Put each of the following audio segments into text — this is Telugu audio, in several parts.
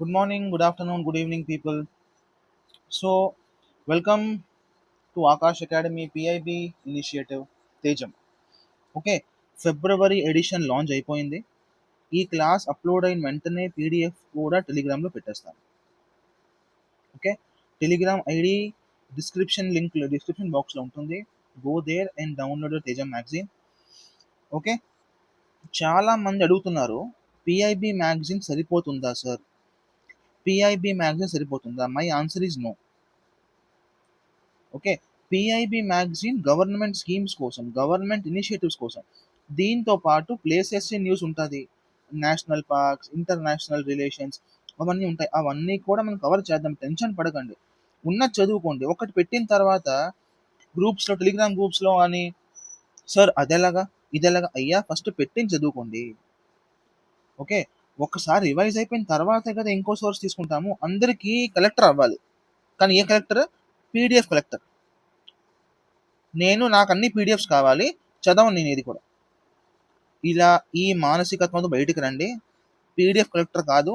Good morning, good afternoon, good evening, people. So, welcome to Akash Academy PIB initiative Tejam. Okay, ఫిబ్రవరి ఎడిషన్ లాంచ్ అయిపోయింది. ఈ క్లాస్ అప్లోడ్ అయిన వెంటనే పీడిఎఫ్ కూడా టెలిగ్రామ్లో పెట్టేస్తాను. ఓకే, టెలిగ్రామ్ ఐడి డిస్క్రిప్షన్ బాక్స్లో ఉంటుంది. Go there and download Tejam magazine. Okay, చాలా మంది అడుగుతున్నారు, పిఐబి మ్యాగజైన్ సరిపోతుందా సార్? పిఐబి మ్యాగజైన్ సరిపోతుందా? My answer is no. Okay, PIB magazine government schemes కోసం, గవర్నమెంట్ ఇనిషియేటివ్స్ కోసం. దీంతో పాటు ప్లేసెస్ న్యూస్ ఉంటుంది, నేషనల్ పార్క్స్, ఇంటర్నేషనల్ రిలేషన్స్, అవన్నీ ఉంటాయి. అవన్నీ కూడా మనం కవర్ చేద్దాం, టెన్షన్ పడకండి. ఉన్నది చదువుకోండి. ఒకటి పెట్టిన తర్వాత గ్రూప్స్లో, టెలిగ్రామ్ గ్రూప్స్లో అని సార్ అదెలాగా ఇదెలాగా, అయ్యా ఫస్ట్ పెట్టింది చదువుకోండి. ఓకే, ఒక్కసారి రివైజ్ అయిపోయిన తర్వాతే కదా ఇంకో సోర్స్ తీసుకుంటాము. అందరికీ కలెక్టర్ అవ్వాలి, కానీ ఏ కలెక్టర్? PDF collector. నాకు అన్ని పీడిఎఫ్స్ కావాలి, చదవను నేను ఇది కూడా. ఇలా ఈ మానసికత్వంతో బయటికి రండి. పీడిఎఫ్ కలెక్టర్ కాదు,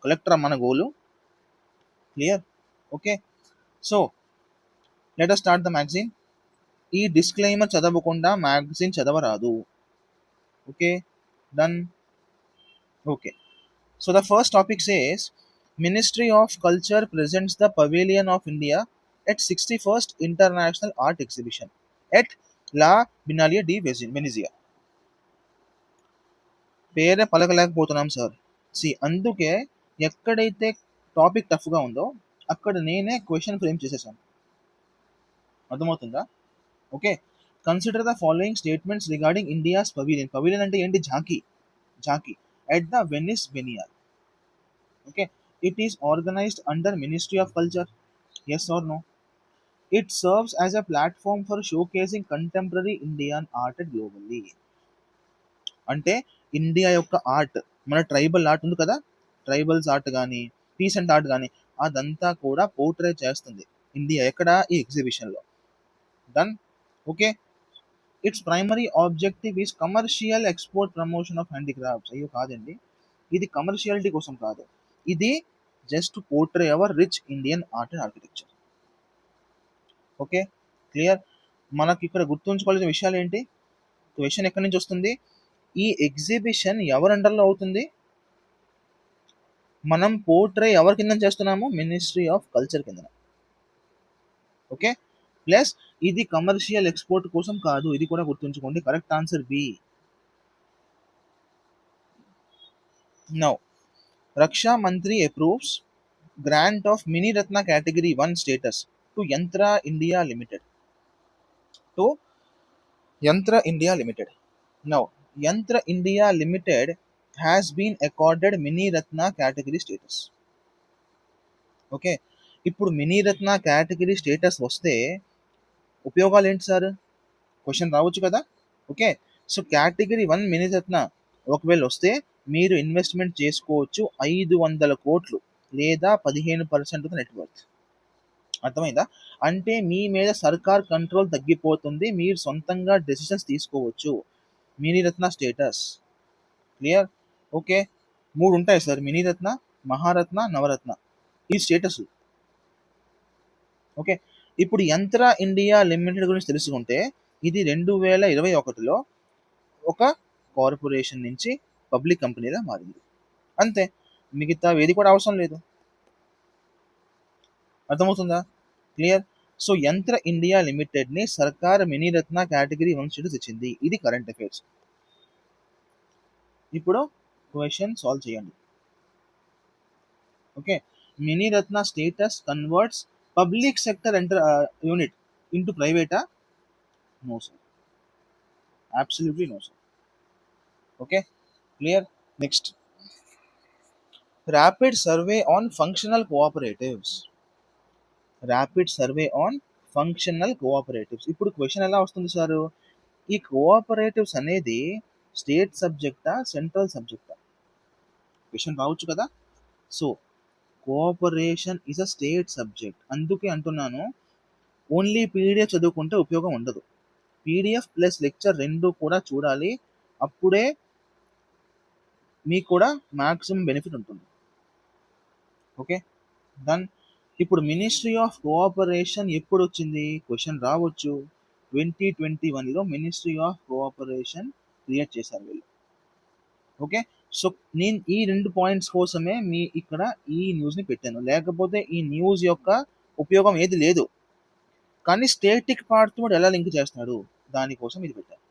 కలెక్టర్ మన goal. Clear? Okay, so let us start the magazine. ఈ డిస్క్లైమర్ చదవకుండా మ్యాగజైన్ చదవరాదు. Okay, done. Okay, so the first topic says ministry of culture presents the Pavilion of India at 61st International Art Exhibition at La Binalia di Venezia. పేరే పలకలేకపోతున్నాం సార్. అందుకే ఎక్కడైతే టాపిక్ టఫ్గా ఉందో అక్కడ నేనే క్వశ్చన్ ఫ్రేమ్ చేసేసాను. అర్థమవుతుందా? Okay, consider the following statements regarding India's pavilion. Pavilion అంటే ఏంటి? జాకీ. జాకీ at the Venice Biennale. Okay, it is organized under ministry of culture. Yes or no? It serves as a platform for showcasing contemporary Indian art globally. అంటే ఇండియా యొక్క ఆర్ట్, మన ట్రైబల్ ఆర్ట్ ఉంది కదా, ట్రైబల్స్ ఆర్ట్ కానీ, పీసెంట్ ఆర్ట్ కానీ, అదంతా కూడా పోర్ట్రే చేస్తుంది ఇండియా. ఎక్కడ? ఈ ఎగ్జిబిషన్లో. Done. Okay, it's primary objective is commercial export promotion of handicrafts. అయ్యో కాదండి, ఇది కమర్షియాలిటీ కోసం కాదు, ఇది just portray our rich Indian art and architecture. Okay, clear? మనకి ఇక్కడ గుర్తుంచుకోవాల్సిన విషయాలు ఏంటి? క్వశ్చన్ ఎక్కడి నుంచి వస్తుంది? ఈ ఎగ్జిబిషన్ ఎవరి అండర్లో అవుతుంది? మనం పోర్ట్రే ఎవరి కింద చేస్తున్నాము? మినిస్ట్రీ ఆఫ్ కల్చర్ కింద. ఓకే, ప్లస్ ఇది కమర్షియల్ ఎక్స్పోర్ట్ కోసం కాదు, ఇది కూడా గుర్తుంచుకోండి. Correct answer B. Now Raksha Mantri approves grant of mini Ratna category 1 status to Yantra India limited. To Yantra India limited. Now Yantra India limited has been accorded mini Ratna category status. Okay, ఇప్పుడు మినీ రత్న కేటగిరీ స్టేటస్ వస్తే ఉపయోగాలు ఏంటి సార్? క్వశ్చన్ రావచ్చు కదా. ఓకే, సో కేటగిరీ 1 మినీ రత్న ఒకవేళ వస్తే మీరు ఇన్వెస్ట్మెంట్ చేసుకోవచ్చు 500 కోట్లు లేదా 15% నెట్వర్త్. అర్థమైందా? అంటే మీ మీద సర్కార్ కంట్రోల్ తగ్గిపోతుంది, మీరు సొంతంగా డెసిషన్స్ తీసుకోవచ్చు. మినీరత్న స్టేటస్. క్లియర్? ఓకే, 3 ఉంటాయి సార్: మినీరత్న, మహారత్న, నవరత్న. ఈ స్టేటస్. ఓకే, ఇప్పుడు యంత్ర ఇండియా లిమిటెడ్ గురించి తెలుసుకుంటే ఇది 2021లో ఒక కార్పొరేషన్ నుంచి పబ్లిక్ కంపెనీగా మారింది. అంతే, మిగతా ఏది కూడా అవసరం లేదు. అర్థమవుతుందా? Clear? So Yantra India limited ని సర్కార్ మినీరత్న కేటగిరీ 1 స్టేటస్ ఇచ్చింది. ఇది కరెంట్ అఫైర్స్. ఇప్పుడు క్వశ్చన్ సాల్వ్ చేయండి. Okay, Miniratna status converts public sector unit into ప్రైవేటా? No sir, absolutely no sir. Okay, clear? Next, rapid survey on functional cooperatives. Rapid survey on functional cooperatives. ఇప్పుడు క్వశ్చన్ ఎలా వస్తుంది సార్? ఈ కోఆపరేటివ్స్ అనేది స్టేట్ సబ్జెక్టా, సెంట్రల్ సబ్జెక్టా? క్వశ్చన్ రావచ్చు కదా. So cooperation is a state subject. అందుకే అంటున్నాను, ఓన్లీ పీడిఎఫ్ చదువుకుంటే ఉపయోగం ఉండదు. పీడిఎఫ్ ప్లస్ లెక్చర్ రెండు కూడా చూడాలి, అప్పుడే మీకు కూడా మ్యాక్సిమం బెనిఫిట్ ఉంటుంది. Okay, done. ఇప్పుడు మినిస్ట్రీ ఆఫ్ కోఆపరేషన్ ఎప్పుడు వచ్చింది క్వశ్చన్ రావచ్చు. 2021లో మినిస్ట్రీ ఆఫ్ కోఆపరేషన్ క్రియేట్ చేశారు వీళ్ళు. ఓకే, సో నేను ఈ 2 పాయింట్స్ కోసమే ఇక్కడ ఈ న్యూస్ని పెట్టాను, లేకపోతే ఈ న్యూస్ యొక్క ఉపయోగం ఏది లేదు. కానీ స్టేటిక్ పార్ట్ కూడా ఎలా లింక్ చేస్తాడు దానికోసం ఇది పెట్టాను.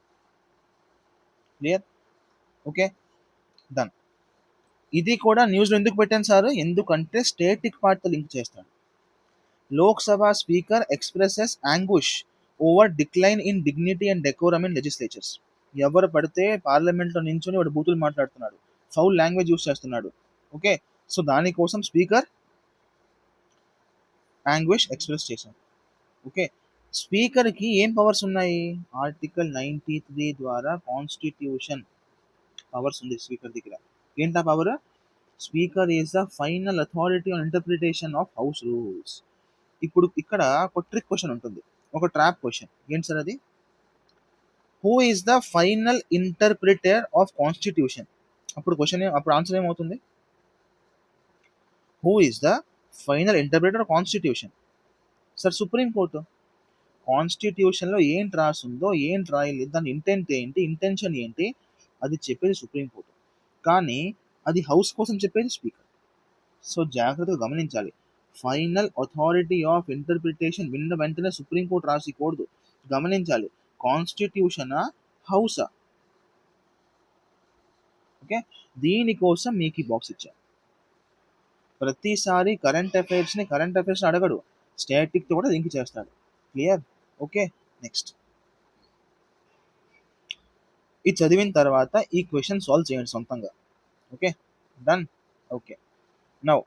క్లియర్? Okay, done. ఇది కూడా న్యూస్లో ఎందుకు పెట్టాను సార్, ఎందుకంటే స్టేటిక్ పార్ట్తో లింక్ చేస్తాడు. Lok Sabha speaker expresses anguish over decline in dignity and decorum in legislatures. ఎవరు పడితే పార్లమెంట్లో నించుని వాడు బూతులు మాట్లాడుతున్నాడు, ఫౌల్ లాంగ్వేజ్ యూస్ చేస్తున్నాడు. ఓకే, సో దానికోసం స్పీకర్ యాంగ్విష్ ఎక్స్ప్రెస్ చేశాడు. ఓకే, స్పీకర్కి ఏం పవర్స్ ఉన్నాయి, ఆర్టికల్ 93 ద్వారా కాన్స్టిట్యూషన్ పవర్స్ ఉంది స్పీకర్ దగ్గర. ఏంటా power? Speaker is the final authority on interpretation of house rules. ఇప్పుడు ఇక్కడ ఒక ట్రిక్ క్వశ్చన్ ఉంటుంది, ఒక ట్రాప్ క్వశ్చన్. ఏంటి సార్ అది? Who is the final interpreter of constitution? అప్పుడు ఆన్సర్ ఏమవుతుంది? Who is the final interpreter of constitution? Sir supreme court. కాన్స్టిట్యూషన్లో ఏంటి రాస్తుందో ఏంటి రాయలేదు, దాని ఇంటెంట్ ఏంటి, ఇంటెన్షన్ ఏంటి, అది చెప్పేది సుప్రీం కోర్టు. కానీ అది హౌస్ కోసం చెప్పేది స్పీకర్. సో జాగ్రత్తగా గమనించాలి. ఫైనల్ అథారిటీ ఆఫ్ ఇంటర్ప్రిటేషన్ విన్న వెంటనే సుప్రీంకోర్టు రాసికూడదు. గమనించాలి, కాన్స్టిట్యూషనా హౌసా? ఓకే, దీనికోసం మీకు ఈ బాక్స్ ఇచ్చాను. ప్రతిసారి కరెంట్ అఫైర్స్ అడగడు, స్టాటిక్తో కూడా లింక్ చేస్తాడు. క్లియర్? Okay, next. ఇది చదివిన తర్వాత ఈ క్వశ్చన్ సాల్వ్ చేయండి సొంతంగా. Okay, done. Okay, now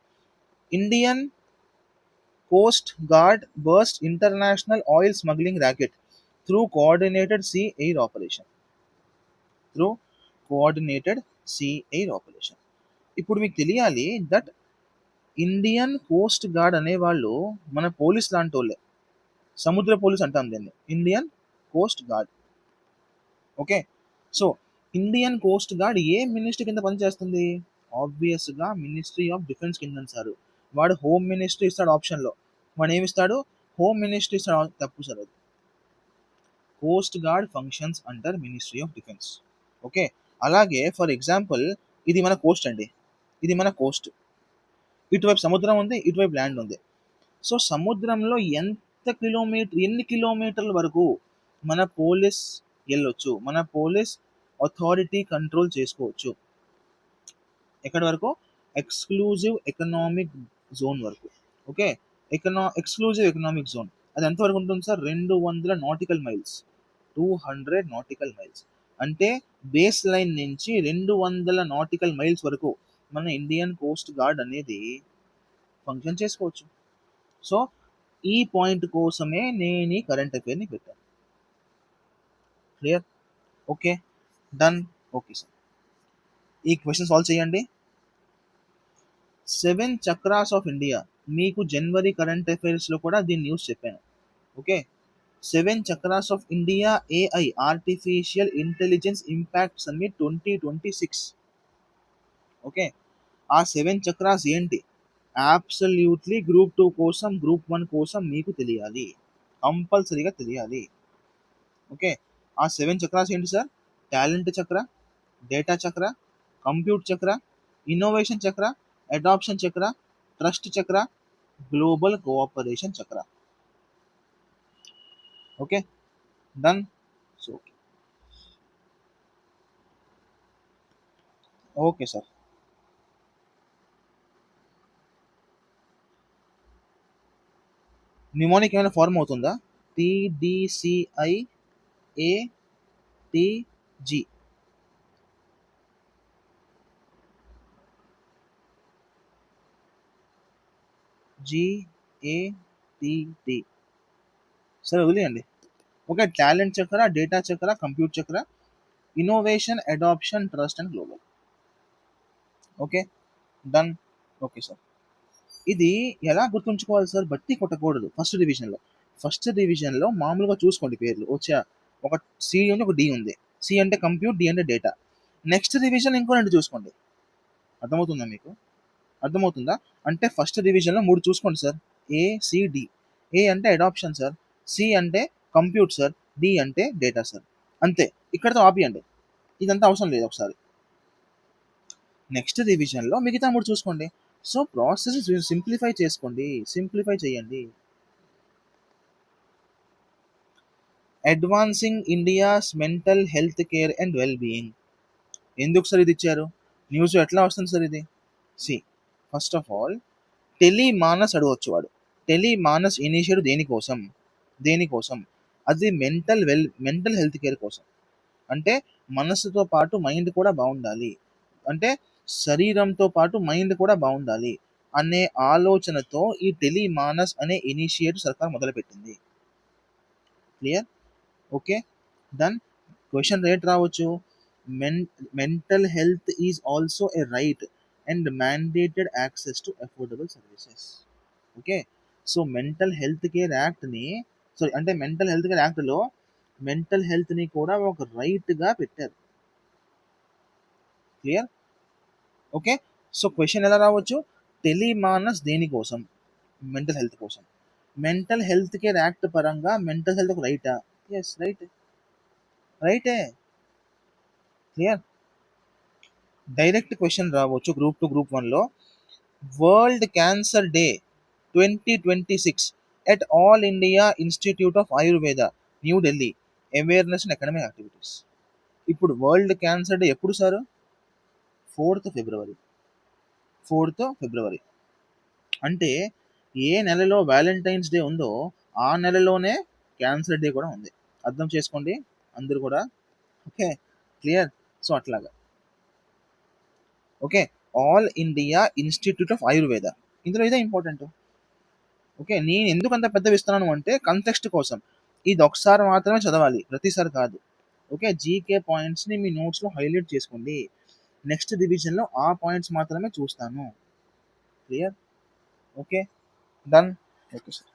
Indian coast guard burst international oil smuggling racket through coordinated sea air operation. ఇప్పుడు మీకు తెలియాలి దట్ ఇండియన్ కోస్ట్ గార్డ్ అనేవాళ్ళు మన పోలీస్ లాంటి వాళ్ళే, సముద్ర పోలీస్ అంటాం దీన్ని, Indian coast guard. Okay, so Indian coast guard ఏ మినిస్ట్రీ కింద పనిచేస్తుంది? ఆబ్వియస్గా మినిస్ట్రీ ఆఫ్ డిఫెన్స్ కింద సార్. వాడు హోమ్ మినిస్ట్రీ ఇస్తాడు ఆప్షన్లో, వాడు ఏమిస్తాడు? హోమ్ మినిస్ట్రీ ఇస్తాడు. తప్పు సార్ అది. Coast guard functions under ministry of defence. Okay, అలాగే ఫర్ ఎగ్జాంపుల్ ఇది మన కోస్ట్ అండి, ఇది మన కోస్ట్. ఇటువైపు సముద్రం ఉంది, ఇటువైపు ల్యాండ్ ఉంది. సో సముద్రంలో ఎన్ని కిలోమీటర్ల వరకు మన పోలీస్ వెళ్ళొచ్చు, మన పోలీస్ అథారిటీ కంట్రోల్ చేసుకోవచ్చు? ఎక్కడి వరకు? ఎక్స్క్లూజివ్ ఎకనామిక్ జోన్ వరకు. ఓకే, ఎక్స్క్లూజివ్ ఎకనామిక్ జోన్ అది ఎంతవరకు ఉంటుంది sir? 200 nautical miles. 200 nautical miles అంటే బేస్ లైన్ నుంచి 200 నాటికల్ మైల్స్ వరకు మన ఇండియన్ కోస్ట్ గార్డ్ అనేది ఫంక్షన్ చేసుకోవచ్చు. సో ఈ పాయింట్ కోసమే నేను ఈ కరెంట్ అఫైర్ని పెట్టాను. Clear? Okay, done. Okay sir, ఈ క్వశ్చన్ సాల్వ్ చేయండి. 7 చక్రాస్ ఆఫ్ ఇండియా, మీకు జనవరి కరెంట్ అఫైర్స్లో కూడా దీని న్యూస్ చెప్పాను. Okay, 7 chakras of India AI artificial intelligence impact summit 2026. Okay, ఆ 7 చక్రాస్ ఏంటి? అబ్సల్యూట్లీ గ్రూప్ 2 కోసం, గ్రూప్ 1 కోసం మీకు తెలియాలి, కంపల్సరీగా తెలియాలి. ఓకే, ఆ 7 చక్రాస్ ఏంటి sir? Talent chakra, data chakra, compute chakra, innovation chakra, adoption chakra, trust chakra, global cooperation chakra. Okay, done. So okay sir, mnemonic ఏమైనా ఫార్మ్ అవుతుందా? TDCIATG. GATT. సరే వదిలేయండి. Okay, talent chakra, data chakra, compute chakra, innovation, adoption, trust and global. Okay, done. Okay sir, ఇది ఎలా గుర్తుంచుకోవాలి సార్? బట్టి కొట్టకూడదు. ఫస్ట్ డివిజన్లో మామూలుగా చూసుకోండి పేర్లు వచ్చా. ఒక సి ఉంది, ఒక డి ఉంది. సి అంటే కంప్యూట్, డి అంటే డేటా. నెక్స్ట్ డివిజన్ ఇంకో 2 చూసుకోండి. అర్థమవుతుందా మీకు? అర్థమవుతుందా? అంటే ఫస్ట్ డివిజన్‌లో 3 చూసుకోండి సార్. ఏ, సి, డి. ఏ అంటే అడాప్షన్ సార్. సి అంటే కంప్యూట్ సార్. డి అంటే డేటా సార్. అంతే. ఇక్కడితో ఆపియండి. ఇదంతా అవసరం లేదు ఒకసారి. నెక్స్ట్ రివిజన్‌లో మిగతా 3 చూసుకోండి. సో, ప్రాసెస్ సింప్లిఫై చేసుకోండి. సింప్లిఫై చేయండి. Advancing India's mental health care and well being. ఎందుకు సార్ ఇది ఇచ్చారు? న్యూస్ ఎట్లా వస్తుంది సార్ ఇది? See first of all Telemanas అడగొచ్చు వాడు. టెలిమానస్ ఇనిషియేటివ్ దేనికోసం? దేనికోసం? అది మెంటల్ హెల్త్ కేర్ కోసం. అంటే మనసుతో పాటు మైండ్ కూడా బాగుండాలి. అంటే శరీరంతో పాటు మైండ్ కూడా బాగుండాలి అనే ఆలోచనతో ఈ టెలిమానస్ అనే ఇనిషియేటివ్ సర్కార్ మొదలుపెట్టింది. Clear? Okay, done. Question rate రావచ్చు. Mental health is also a right and mandated access to affordable services. Okay, so mental health care యాక్ట్ని అంటే మెంటల్ హెల్త్ కేర్ యాక్ట్లో మెంటల్ హెల్త్ని కూడా ఒక రైట్గా పెట్టారు. క్లియర్? ఓకే, సో క్వశ్చన్ ఎలా రావచ్చు? టెలిమానస్ దేనికోసం? మెంటల్ హెల్త్ కోసం. మెంటల్ హెల్త్ కేర్ యాక్ట్ పరంగా మెంటల్ హెల్త్ ఒక రైటా? Yes, right. రైటే. క్లియర్? డైరెక్ట్ క్వశ్చన్ రావచ్చు గ్రూప్ 2 గ్రూప్ 1లో. World cancer day 2026 at all India institute of Ayurveda, new Delhi. Awareness and academic activities. ఇప్పుడు వరల్డ్ క్యాన్సర్ డే ఎప్పుడు సార్? 4th ఫిబ్రవరి. 4th ఫిబ్రవరి అంటే ఏ నెలలో వ్యాలంటైన్స్ డే ఉందో ఆ నెలలోనే క్యాన్సర్ డే కూడా ఉంది. అర్థం చేసుకోండి అందరూ కూడా. Okay, clear? సో అట్లాగా. Okay, all India institute of Ayurveda, ఇందులో ఇదే ఇంపార్టెంట్. ఓకే, నేను ఎందుకు అంత పెద్దవి ఇస్తున్నాను అంటే కంటెక్స్ట్ కోసం. ఇది ఒకసారి మాత్రమే చదవాలి, ప్రతిసారి కాదు. ఓకే, జీకే పాయింట్స్ని మీ నోట్స్లో హైలైట్ చేసుకోండి. నెక్స్ట్ డివిజన్లో ఆ పాయింట్స్ మాత్రమే చూస్తాను. Clear? Okay, done. Okay sir.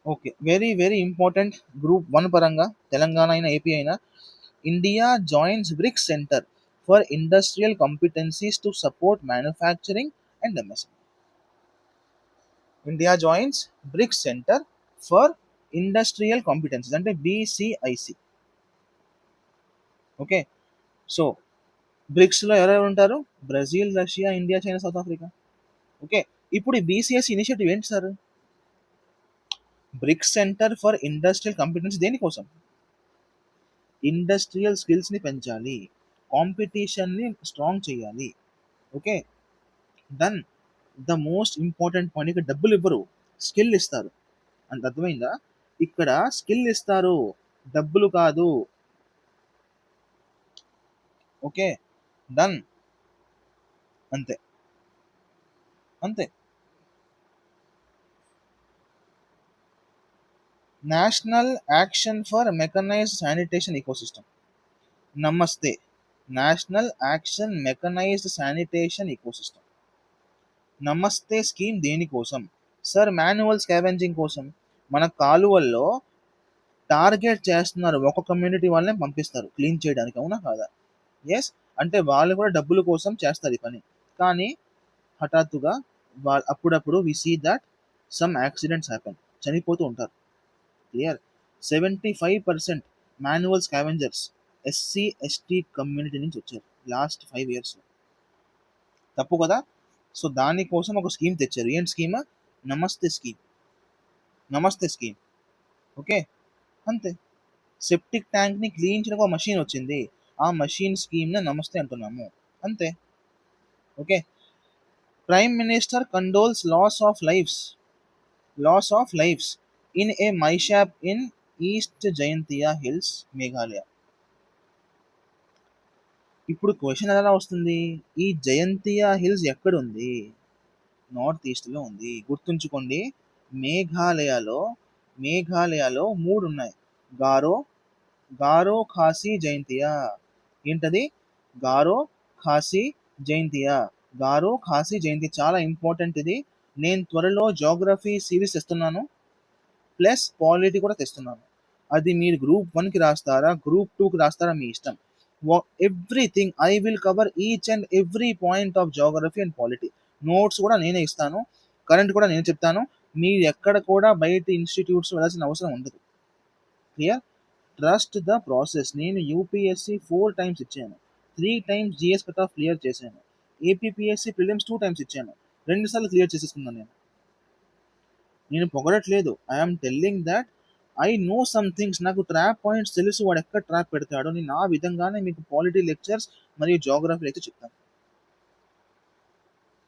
Okay, very very important group 1 పరంగా తెలంగాణ అయినా ఏపీ అయినా. India joins BRICS centre for industrial competencies to support manufacturing and MSME. India joins BRICS centre for industrial competencies అంటే బీసీఐసి. ఓకే, సో బ్రిక్స్లో ఎవరెవరు ఉంటారు? Brazil, Russia, India, China, South Africa. Okay, ఇప్పుడు ఈ బీసీఎస్ ఇనిషియేటివ్ ఏంటి sir? BRICS centre for industrial competency దేనికోసం? ఇండస్ట్రియల్ స్కిల్స్ని పెంచాలి, కాంపిటీషన్ని స్ట్రాంగ్ చేయాలి. Okay, then the most important point, ఇక్కడ డబ్బులు ఇవ్వరు, స్కిల్ ఇస్తారు. అంత అర్థమైందా? ఇక్కడ స్కిల్ ఇస్తారు, డబ్బులు కాదు. Okay, done. అంతే అంతే. National action for mechanised sanitation ecosystem. NAMASTE. National action mechanised sanitation ecosystem. NAMASTE scheme దేనికోసం? సార్ మాన్యువల్ స్కావెంజింగ్ కోసం. మన కాలువల్లో టార్గెట్ చేస్తున్నారు, ఒక కమ్యూనిటీ వాళ్ళని పంపిస్తారు క్లీన్ చేయడానికి, అవునా కాదా? ఎస్, అంటే వాళ్ళు కూడా డబ్బుల కోసం చేస్తారు ఈ పని. కానీ హఠాత్తుగా అప్పుడప్పుడు we see that some accidents happen, చనిపోతూ ఉంటారు. Clear? 75% manual scavengers SC ST community నుంచి వచ్చారు లాస్ట్ 5 yearsలో. తప్పు కదా? సో దానికోసం ఒక స్కీమ్ తెచ్చారు. ఏంటి స్కీమ్? నమస్తే స్కీమ్. నమస్తే స్కీమ్. ఓకే, అంతే. సెప్టిక్ ట్యాంక్ని క్లీన్ చేయడానికి ఒక మషిన్ వచ్చింది, ఆ మషిన్ స్కీమ్ని నమస్తే అంటున్నాము, అంతే. Okay, prime minister condoles loss of lives in a mishap in east Jaintia hills, Meghalaya. ఇప్పుడు క్వశ్చన్ ఎలా వస్తుంది? ఈ జయంతియా హిల్స్ ఎక్కడుంది? నార్త్ ఈస్ట్లో ఉంది. గుర్తుంచుకోండి, మేఘాలయలో మేఘాలయలో 3 ఉన్నాయి. గారో, గారో ఖాసీ జయంతియా. ఏంటది? గారో ఖాసీ జయంతియా. గారో ఖాసీ జయంతి చాలా ఇంపార్టెంట్ ఇది. నేను త్వరలో జోగ్రఫీ సిరీస్ తెస్తున్నాను, ప్లస్ పాలిటీ కూడా తెస్తున్నాను. అది మీరు గ్రూప్ 1కి రాస్తారా, గ్రూప్ 2కి రాస్తారా, మీ ఇష్టం. Everything I will cover each and every point of geography and polity. Notes కూడా నేనే ఇస్తాను, కరెంట్ కూడా నేను చెప్తాను. మీరు ఎక్కడ కూడా బయట ఇన్స్టిట్యూట్స్ వెళ్ళాల్సిన అవసరం ఉండదు. క్లియర్? Trust the process. నేను యూపీఎస్సి 4 టైమ్స్ ఇచ్చాను, 3 times GS cut off clear చేశాను, ఏపీపీఎస్సి ప్రిలిమ్స్ 2 టైమ్స్ ఇచ్చాను, 2 సార్లు క్లియర్ చేసేసుకున్నాను నేను. నేను పొగడట్లేదు, I'm telling that I know some things. నాకు ట్రాప్ పాయింట్స్ తెలుసు, వాడు ఎక్కడ ట్రాప్ పెడతాడో. నేను ఆ విధంగానే మీకు పాలిటీ లెక్చర్స్ మరియు జాగ్రఫీ లెక్చర్ చెప్తాను.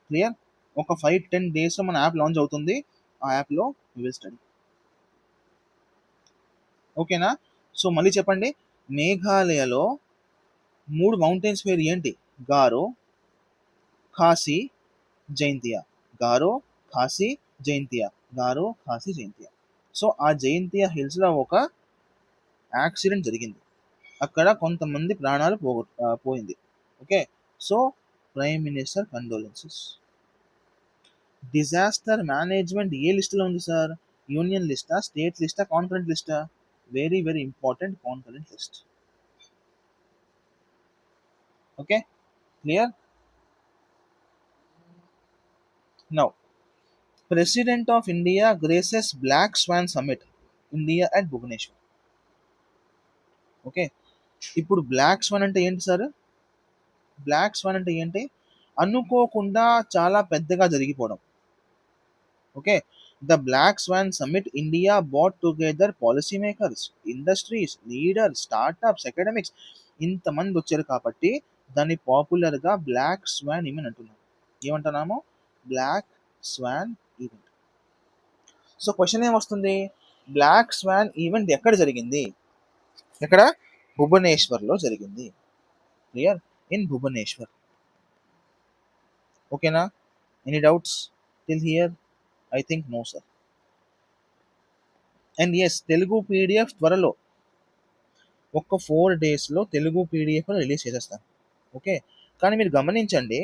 క్లియర్? ఒక 5-10 డేస్లో మన యాప్ లాంచ్ అవుతుంది. ఆ యాప్లో యూ విల్ స్టడీ. ఓకేనా? సో మళ్ళీ చెప్పండి. మేఘాలయలో 3 మౌంటైన్స్ పేరు ఏంటి? గారో, ఖాసీ, జైంతియా. గారో, ఖాసీ, జైంతియా. గారో, ఖాసీ, జైంతియా. సో ఆ జైంతియా హిల్స్లో ఒక యాక్సిడెంట్ జరిగింది. అక్కడ కొంతమంది ప్రాణాలు పోయింది. Okay. So prime minister condolences. Disaster management ఏ లిస్టులో ఉంది సార్? యూనియన్ లిస్టా, స్టేట్ లిస్టా, కాన్కరెంట్ లిస్టా? Very very important, concurrent list. Okay, clear? Now president of India graces black swan summit India at Bhubaneswar. Okay, ఇప్పుడు బ్లాక్ స్వాన్ అంటే ఏంటి సార్? బ్లాక్ స్వాన్ అంటే ఏంటి? అనుకోకుండా చాలా పెద్దగా జరిగిపోవడం. Okay, the black swan summit India brought together policy makers, industries, leaders, startups, academics. ఇంతమంది వచ్చారు కాబట్టి దాన్ని పాపులర్గా బ్లాక్ స్వాన్ ఈవెంట్ అంటున్నాం. ఏమంటున్నాము? Black swan event. So question ఏమొస్తుంది? బ్లాక్ స్వాన్ ఈవెంట్ ఎక్కడ జరిగింది? ఎక్కడ? భువనేశ్వర్లో జరిగింది. క్లియర్? ఇన్ భువనేశ్వర్. ఓకేనా? Any doubts till here? I think no sir. And yes, Telugu PDF త్వరలో ఒక 4 డేస్లో తెలుగు పీడిఎఫ్ రిలీజ్ చేసేస్తాను. ఓకే, కానీ మీరు గమనించండి,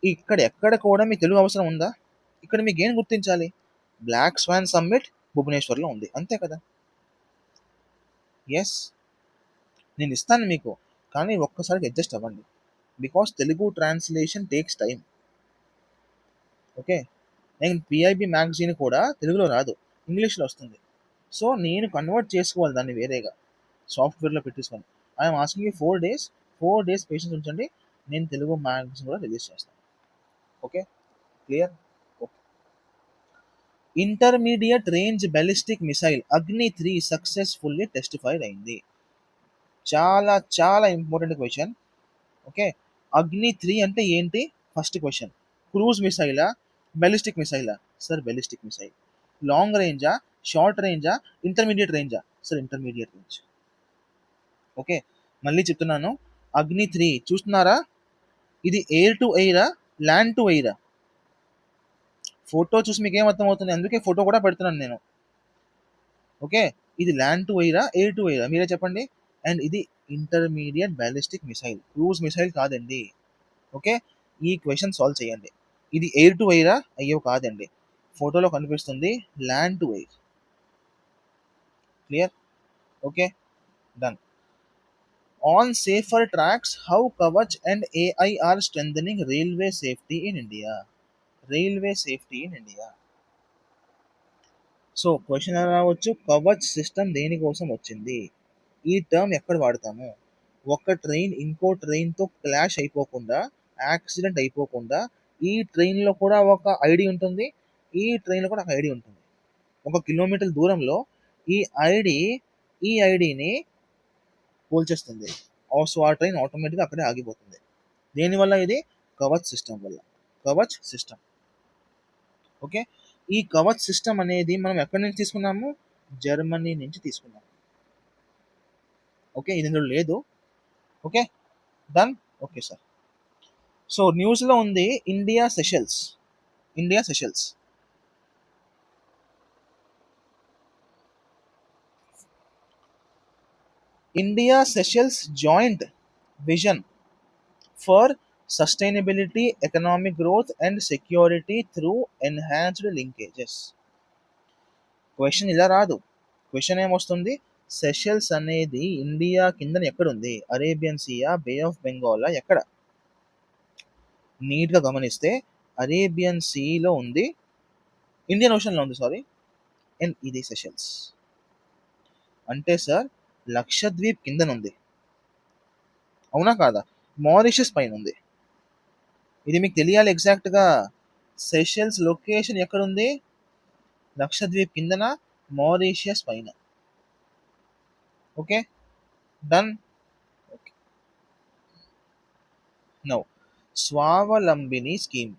ఇక్కడ ఎక్కడ కూడా మీకు తెలుగు అవసరం ఉందా? ఇక్కడ మీకు ఏం గుర్తించాలి? బ్లాక్ స్వాన్ సమ్మిట్ భువనేశ్వర్లో ఉంది, అంతే కదా? ఎస్, నేను ఇస్తాను మీకు, కానీ ఒక్కసారికి అడ్జస్ట్ అవ్వండి. Because Telugu translation takes time. Okay, నేను పిఐబి మ్యాగజైన్ కూడా తెలుగులో రాదు, ఇంగ్లీష్లో వస్తుంది. సో నేను కన్వర్ట్ చేసుకోవాలి దాన్ని వేరేగా సాఫ్ట్వేర్లో పెట్టేసుకొని. I'm asking you 4 days. 4 days patience ఉంచండి, నేను తెలుగు మ్యాగజైన్ కూడా రిలీజ్ చేస్తాను. Okay, clear? Intermediate range ballistic missile Agni three successfully testified అయింది. చాలా చాలా ఇంపార్టెంట్ క్వశ్చన్. ఓకే, అగ్ని-3 అంటే ఏంటి? First question. క్రూజ్ మిసైలా, బ్యాలిస్టిక్ మిసైలా? Sir ballistic missile. లాంగ్ రేంజా, షార్ట్ రేంజా, ఇంటర్మీడియట్ రేంజా? Sir intermediate range. ఓకే, మళ్ళీ చెప్తున్నాను, అగ్ని-3 చూస్తున్నారా? ఇది ఎయిర్ టు ఎయిరా, ల్యాండ్ టు ఎయిరా? ఫోటో చూసి మీకు ఏం అర్థం అవుతుంది? అందుకే ఫోటో కూడా పెడుతున్నాను నేను. ఓకే, ఇది ల్యాండ్ టు ఎయిరా, ఎయిర్ టు ఎయిరా? మీరే చెప్పండి. అండ్ ఇది intermediate ballistic missile, cruise missile కాదండి. ఓకే, ఈ క్వశ్చన్ సాల్వ్ చేయండి. ఇది ఎయిర్ టు ఎయిరా? అయ్యో కాదండి, ఫోటోలో కనిపిస్తుంది land to air. Clear? Okay, done. On safer tracks, how Kavach and AI are strengthening railway safety in India. Railway safety in India. So question ఎలా రావచ్చు? కవచ్ సిస్టమ్ దేనికోసం వచ్చింది? ఈ టర్మ్ ఎక్కడ వాడతాము? ఒక ట్రైన్ ఇంకో ట్రైన్తో క్లాష్ అయిపోకుండా, యాక్సిడెంట్ అయిపోకుండా, ఈ ట్రైన్లో కూడా ఒక ఐడి ఉంటుంది, ఈ ట్రైన్లో కూడా ఒక ఐడి ఉంటుంది. 1 కిలోమీటర్ దూరంలో ఈ ఐడి ఈ ఐడిని పోల్చేస్తుంది. సో ఆ ట్రైన్ ఆటోమేటిక్గా అక్కడే ఆగిపోతుంది. దేనివల్ల? ఇది కవచ్ సిస్టమ్ వల్ల. కవచ్ సిస్టమ్. ఓకే, ఈ కవచ్ సిస్టమ్ అనేది మనం ఎక్కడి నుంచి తీసుకున్నాము? జర్మనీ నుంచి తీసుకున్నాము. ఓకే, ఇది ఇందులో లేదు. Okay, done. Okay sir. So న్యూస్లో ఉంది India Seychelles. India Seychelles. India Seychelles joint vision for sustainability, economic growth and security through enhanced linkages. Question ఇలా రాదు. క్వశ్చన్ ఏమొస్తుంది? సెషల్స్ అనేది ఇండియా కిందన ఎక్కడుంది? అరేబియన్ సీయా, బే ఆఫ్ బెంగాలా, ఎక్కడ? నీట్గా గమనిస్తే అరేబియన్ సీలో ఉంది, ఇండియన్ ఓషన్లో ఉంది, సారీ. అండ్ ఇది సెషల్స్. అంటే సార్ లక్షద్వీప్ కిందనుంది, అవునా కాదా? మారిషస్ పైన ఉంది. ఇది మీకు తెలియాలి ఎగ్జాక్ట్గా. సెషల్స్ లొకేషన్ ఎక్కడుంది? లక్షద్వీప్ కిందన, మారిషియస్ పైన. Okay, done. Okay, now Swavalambini scheme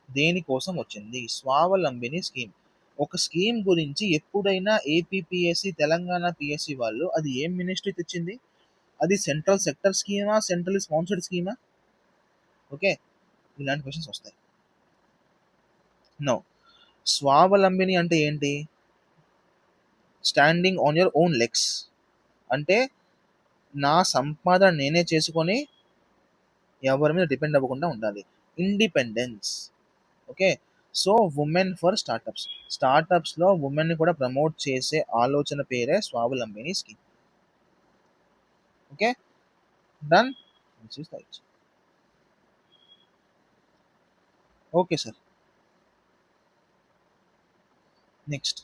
దేనికోసం వచ్చింది? స్వావలంబిని స్కీమ్ ఒక స్కీమ్ గురించి ఎప్పుడైనా ఏపీపీఎస్సి, తెలంగాణ పిఎస్సి వాళ్ళు అది ఏం మినిస్ట్రీ తెచ్చింది? అది central sector schema, central sponsored schema? Okay, ఇలాంటి క్వశ్చన్స్ వస్తాయి. నో, స్వావలంబిని అంటే ఏంటి? Standing on your own legs. అంటే నా సంపాదన నేనే చేసుకొని ఎవరి మీద డిపెండ్ అవ్వకుండా ఉండాలి. Independence. Okay, so women for startups. స్టార్టప్స్లో ఉమెన్ని కూడా ప్రమోట్ చేసే ఆలోచన పేరే Swavalambini scheme. Okay, done. Okay sir, next.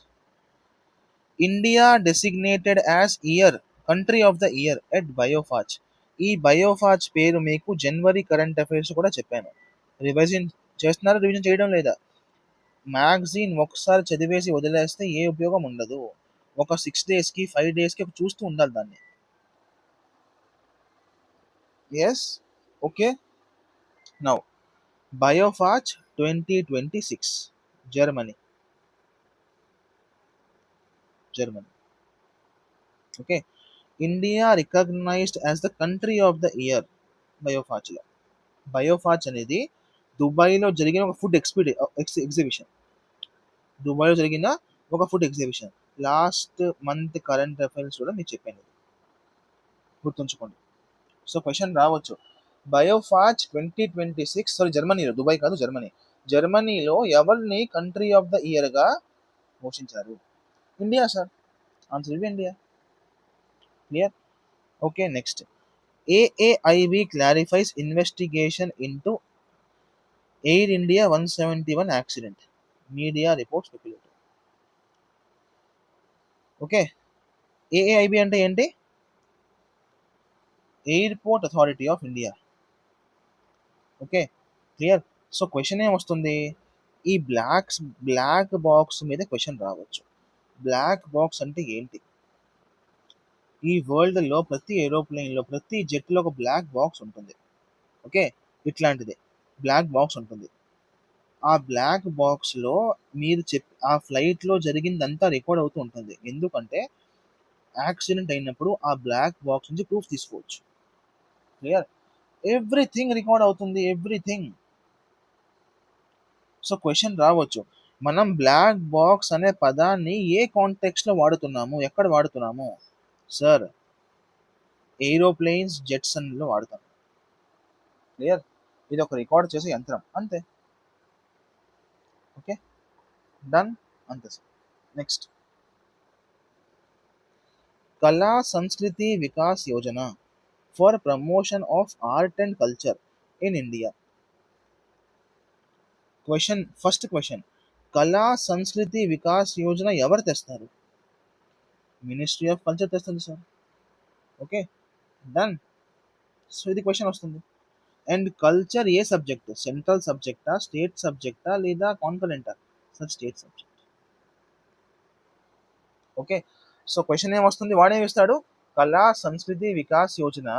India designated as country of the year at BioFach. ఈ బయోఫాజ్ పేరు మీకు జనవరి కరెంట్ అఫైర్స్ కూడా చెప్పాను. రివిజన్ చేస్తున్నారా, రివిజన్ చేయడం లేదా? మ్యాగజైన్ ఒకసారి చదివేసి వదిలేస్తే ఏ ఉపయోగం ఉండదు. ఒక 6 డేస్కి 5 డేస్కి చూస్తూ ఉండాలి దాన్ని. Yes, okay. Now BioFach 2026, Germany. Germany. Okay, India recognised as the country of the year బయోఫాజ్లో. బయోఫాజ్ అనేది దుబాయ్లో జరిగిన ఒక ఫుడ్ ఎగ్జిబిషన్. దుబాయ్లో జరిగిన ఒక food exhibition. Last month current affairs కూడా మీకు చెప్పాను, గుర్తుంచుకోండి. సో క్వశ్చన్ రావచ్చు, బయోఫాజ్ 2026, సారీ జర్మనీలో, దుబాయ్ కాదు జర్మనీ. జర్మనీలో ఎవరిని కంట్రీ ఆఫ్ ద ఇయర్గా ఘోషించారు? ఇండియా సార్, ఆన్సర్ ఇవి India. Clear? Okay, next. AAIB clarifies investigation into air India 171 accident. Media reports speculative. Okay, AAIB అంటే ఏంటి? Airport authority of India. Okay, clear? So question ఏమొస్తుంది? ఈ బ్లాక్ బాక్స్ మీద క్వశ్చన్ రావచ్చు. బ్లాక్ బాక్స్ అంటే ఏంటి? ఈ వరల్డ్లో ప్రతి ఏరోప్లేన్లో, ప్రతి జెట్లో ఒక బ్లాక్ బాక్స్ ఉంటుంది. ఓకే, ఇట్లాంటిదే బ్లాక్ బాక్స్ ఉంటుంది. ఆ బ్లాక్ బాక్స్లో మీరు ఆ ఫ్లైట్లో జరిగిందంతా రికార్డ్ అవుతూ ఉంటుంది. ఎందుకంటే యాక్సిడెంట్ అయినప్పుడు ఆ బ్లాక్ బాక్స్ నుంచి ప్రూఫ్ తీసుకోవచ్చు. క్లియర్? ఎవ్రీథింగ్ రికార్డ్ అవుతుంది, ఎవ్రీథింగ్. సో క్వశ్చన్ రావచ్చు, మనం బ్లాక్ బాక్స్ అనే పదాన్ని ఏ కాంటెక్స్లో వాడుతున్నాము, ఎక్కడ వాడుతున్నాము? సార్ ఏరోప్లేన్స్, జెట్సన్లో వాడుతాం. క్లియర్? ఇది ఒక రికార్డ్ చేసే యంత్రం, అంతే. ఓకే, డన్, అంతే sir. Next, Kala Sanskriti Vikas Yojana for promotion of art and culture in India. Question, first question, Kala Sanskriti Vikas Yojana ఎవరు తెస్తారు? మినిస్ట్రీ ఆఫ్ కల్చర్ తెస్తుంది సార్. Okay, done. సో ఇది క్వశ్చన్ వస్తుంది. అండ్ కల్చర్ ఏ సబ్జెక్ట్? సెంట్రల్ సబ్జెక్టా, స్టేట్ సబ్జెక్టా, లేదా కాన్కరెంటా? Sir state subject. Okay, so question ఏమొస్తుంది, వాడేమి ఇస్తాడు? కళా సంస్కృతి వికాస్ యోజన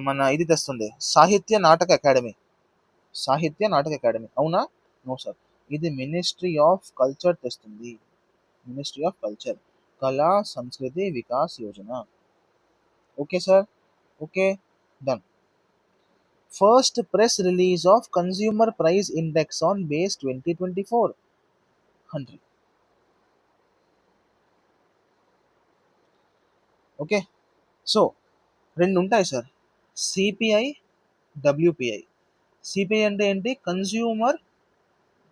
మన ఇది తెస్తుంది, సాహిత్య నాటక అకాడమీ. సాహిత్య నాటక అకాడమీ, అవునా? నో సార్, ఇది మినిస్ట్రీ ఆఫ్ కల్చర్ తెస్తుంది. మినిస్ట్రీ ఆఫ్ కల్చర్, కళా Sanskriti Vikas Yojana. Okay sir, okay, done. First press release of consumer price index on base 2024 100. Okay, so రెండు ఉంటాయి సార్, సిపిఐ, డబ్ల్యూపిఐ. సిపిఐ అంటే ఏంటి? Consumer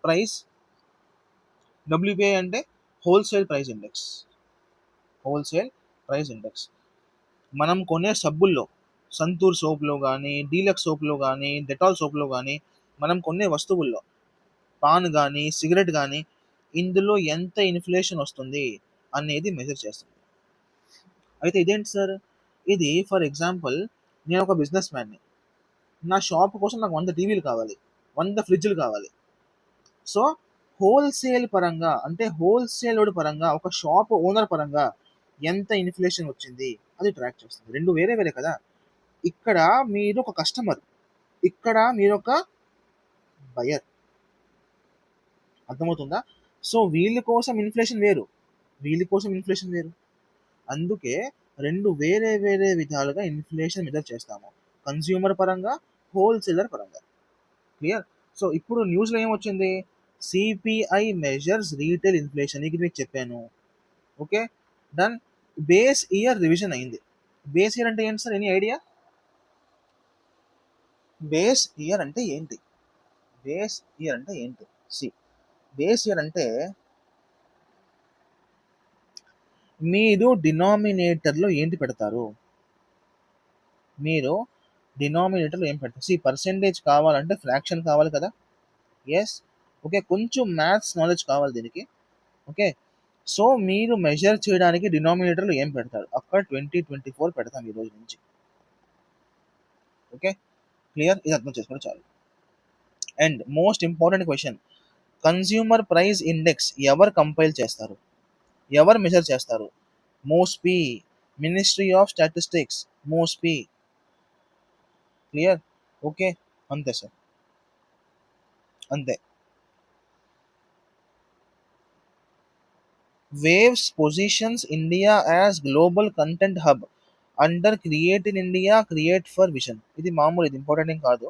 price. డబ్ల్యూపిఐ అంటే wholesale price index. Wholesale price index. మనం కొనే సబ్బుల్లో, సంతూర్ సోప్‌లో గానీ, డీలక్స్ సోప్‌లో గానీ, డెటాల్ సోప్‌లో గానీ, మనం కొనే వస్తువుల్లో పాన్ గానీ, సిగరెట్ గానీ, ఇందులో ఎంత ఇన్‌ఫ్లేషన్ వస్తుంది అనేది మెజర్ చేస్తుంది. అయితే ఇదేంటి సార్? ఇది ఫర్ ఎగ్జాంపుల్, నేనొక బిజినెస్ మ్యాన్‌ని. నా షాప్ కోసం నాకు 100 టీవీలు కావాలి. 100 ఫ్రిడ్జ్‌లు కావాలి. సో, హోల్‌సేల్ పరంగా అంటే హోల్‌సేలోడు పరంగా, ఒక షాప్ ఓనర్ పరంగా ఎంత ఇన్‌ఫ్లేషన్ వచ్చింది అది ట్రాక్ చేస్తుంది. 2 వేరే వేరే కదా! ఇక్కడ మీరు ఒక కస్టమర్. ఇక్కడ మీరొక బయర్. అర్థమవుతుందా? సో, వీళ్ళ కోసం ఇన్‌ఫ్లేషన్ వేరు. వీళ్ళ కోసం ఇన్‌ఫ్లేషన్ వేరు. అందుకే 2 వేరే వేరే విధాలుగా ఇన్‌ఫ్లేషన్ మెజర్ చేస్తాము. కన్స్యూమర్ పరంగా, హోల్‌సేలర్ పరంగా. క్లియర్? సో, ఇప్పుడు న్యూస్‌లో ఏమొచ్చింది? సీపీఐ మెజర్స్ రీటైల్ ఇన్‌ఫ్లేషన్ ఇది మీకు చెప్పాను. Okay. Done. Base year revision అయింది. బేస్ ఇయర్ అంటే ఏంటి sir? Any idea? Base year అంటే ఏంటి? బేస్ ఇయర్ అంటే ఏంటి? సి బేస్ ఇయర్ అంటే మీరు డినామినేటర్‌లో ఏంటి పెడతారు? మీరు డినామినేటర్‌లో ఏం పెడతారు? పర్సెంటేజ్ కావాలంటే ఫ్రాక్షన్ కావాలి కదా! యెస్. ఓకే. కొంచెం మ్యాథ్స్ నాలెడ్జ్ కావాలి దీనికి. ఓకే. సో, మీరు మెజర్ చేయడానికి డినామినేటర్‌లో ఏం పెడతారు? అక్కడ 2024 పెడతాం ఈ రోజు నుంచి. ఓకే. క్లియర్? ఇది అర్థం చేసుకుంటే చాలు. And most important question, consumer price index ఎవరు కంపైల్ చేస్తారు? ఎవరు మెజర్ చేస్తారు? MoSPI, ministry of statistics, MoSPI. Clear? Okay. అంతే సార్. అంతే. Waves positions India as global content hub under create in India, create for vision. ఇది మామూలు, ఇది ఇంపార్టెంట్ ఏం కాదు.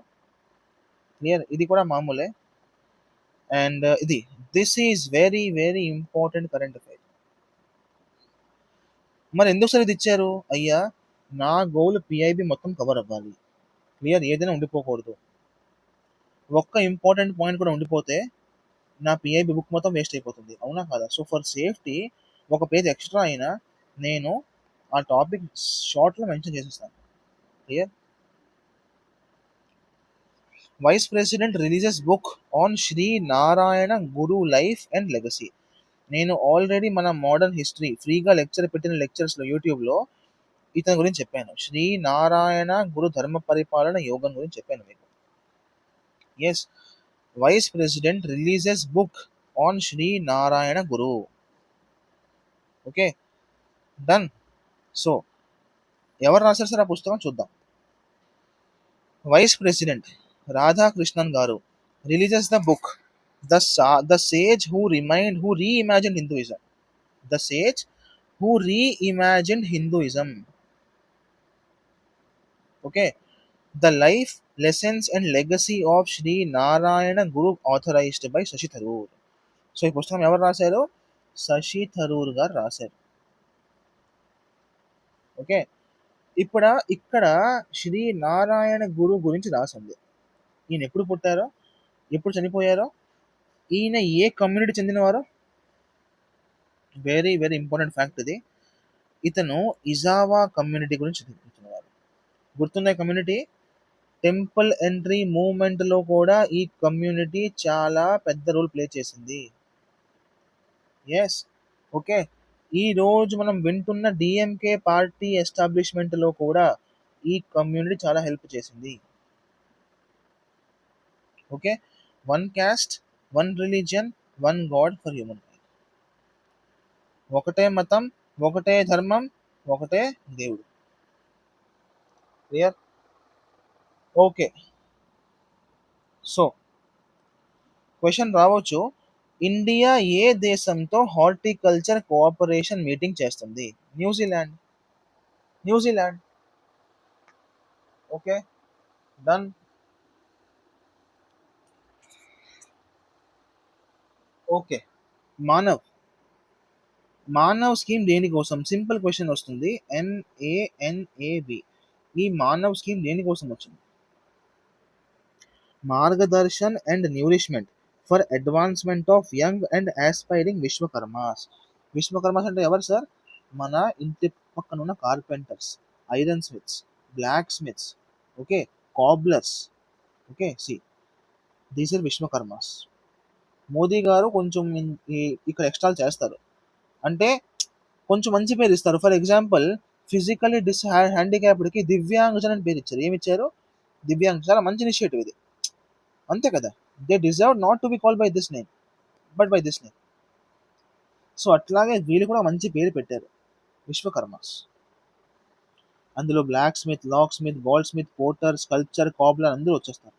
క్లియర్? ఇది కూడా మామూలే. అండ్ ఇది this is very very important current affair. మరి ఎందుకు సార్ ఇది ఇచ్చారు? అయ్యా, నా గోల్ పిఐబి మొత్తం కవర్ అవ్వాలి. క్లియర్? ఏదైనా ఉండిపోకూడదు. ఒక్క ఇంపార్టెంట్ పాయింట్ కూడా ఉండిపోతే నా పిఐబి బుక్ మొత్తం వేస్ట్ అయిపోతుంది. అవునా కాదా? సో, ఫర్ సేఫ్టీ ఒక పేజ్ ఎక్స్ట్రా అయినా నేను ఆ టాపిక్ షార్ట్‌లో మెన్షన్ చేసేస్తాను. Clear? Vice president releases book on Shri Narayana Guru life and legacy. నేను ఆల్రెడీ మన మోడర్న్ హిస్టరీ ఫ్రీగా లెక్చర్ పెట్టిన లెక్చర్స్‌లో యూట్యూబ్‌లో ఇతని గురించి చెప్పాను. శ్రీ నారాయణ గురు ధర్మ పరిపాలన యోగం గురించి చెప్పాను మీకు. Yes. Vice president releases book on Shri Narayana Guru. Okay. Done. So, ఎవరు రాశారు సార్ ఆ పుస్తకం? చూద్దాం. వైస్ ప్రెసిడెంట్ రాధాకృష్ణన్ గారు releases the book the sage who reimagined Hinduism. The sage who reimagined Hinduism. Okay. The life lessons and legacy of Shri Narayana Guru authorised by Shashi Tharoor. So, ఈ పుస్తకం ఎవరు రాశారు? శశి థరూర్ గారు రాశారు. ఓకే. ఇక్కడ శ్రీ నారాయణ గురు గురించి రాసింది. ఈయన ఎప్పుడు పుట్టారో, ఎప్పుడు చనిపోయారో, ఈయన ఏ కమ్యూనిటీ చెందినవారో, వెరీ వెరీ ఇంపార్టెంట్ ఫ్యాక్ట్ ఇది. ఇతను ఇజావా కమ్యూనిటీ గురించి చెందినవారు. గుర్తున్న కమ్యూనిటీ? టెంపుల్ ఎంట్రీ మూవ్మెంట్లో కూడా ఈ కమ్యూనిటీ చాలా పెద్ద రోల్ ప్లే చేసింది. ఎస్. ఓకే. ఈ రోజు మనం వింటున్న డిఎంకే పార్టీ ఎస్టాబ్లిష్మెంట్లో కూడా ఈ కమ్యూనిటీ చాలా హెల్ప్ చేసింది. Okay. One caste, one religion, one god for humankind. ఒకటే మతం, ఒకటే ధర్మం, ఒకటే దేవుడు. క్లియర్? ఓకే. సో, క్వెషన్ రావచ్చు, ఇండియా ఏ దేశంతో హార్టికల్చర్ కోఆపరేషన్ మీటింగ్ చేస్తుంది? New Zealand. New Zealand. Okay. Done. Okay. Manav. Manav scheme దేనికోసం? సింపుల్ క్వెషన్ వస్తుంది. MANAV. ఈ మానవ్ స్కీమ్ దేనికోసం వచ్చింది? Margdarshan and nourishment for advancement of young and aspiring Vishwakarmas. Vishwakarmas అంటే ఎవరు సార్? మన ఇంటి పక్కన ఉన్న carpenters, iron smiths, black smiths, okay, cobblers, okay, see these are Vishwakarmas. Modi గారు కొంచెం ఇక్కడ ఎక్స్ట్రా చేస్తారు, అంటే కొంచెం మంచి పేరు ఇస్తారు. ఫర్ ఎగ్జాంపుల్, ఫిజికలీ హ్యాండిక్యాప్డ్కి దివ్యాంగజన్ అని పేరు ఇచ్చారు. ఏమి ఇచ్చారు? దివ్యాంగ్. చాలా మంచి ఇనిషియేటివ్ ఇది, అంతే కదా. They deserve not to be call by this name, but by this name. So అట్లాగే వీళ్ళు కూడా మంచి పేరు పెట్టారు, విశ్వకర్మాస్. అందులో blacksmith, locksmith, goldsmith, potter, sculpture, cobbler అందరూ వచ్చేస్తారు.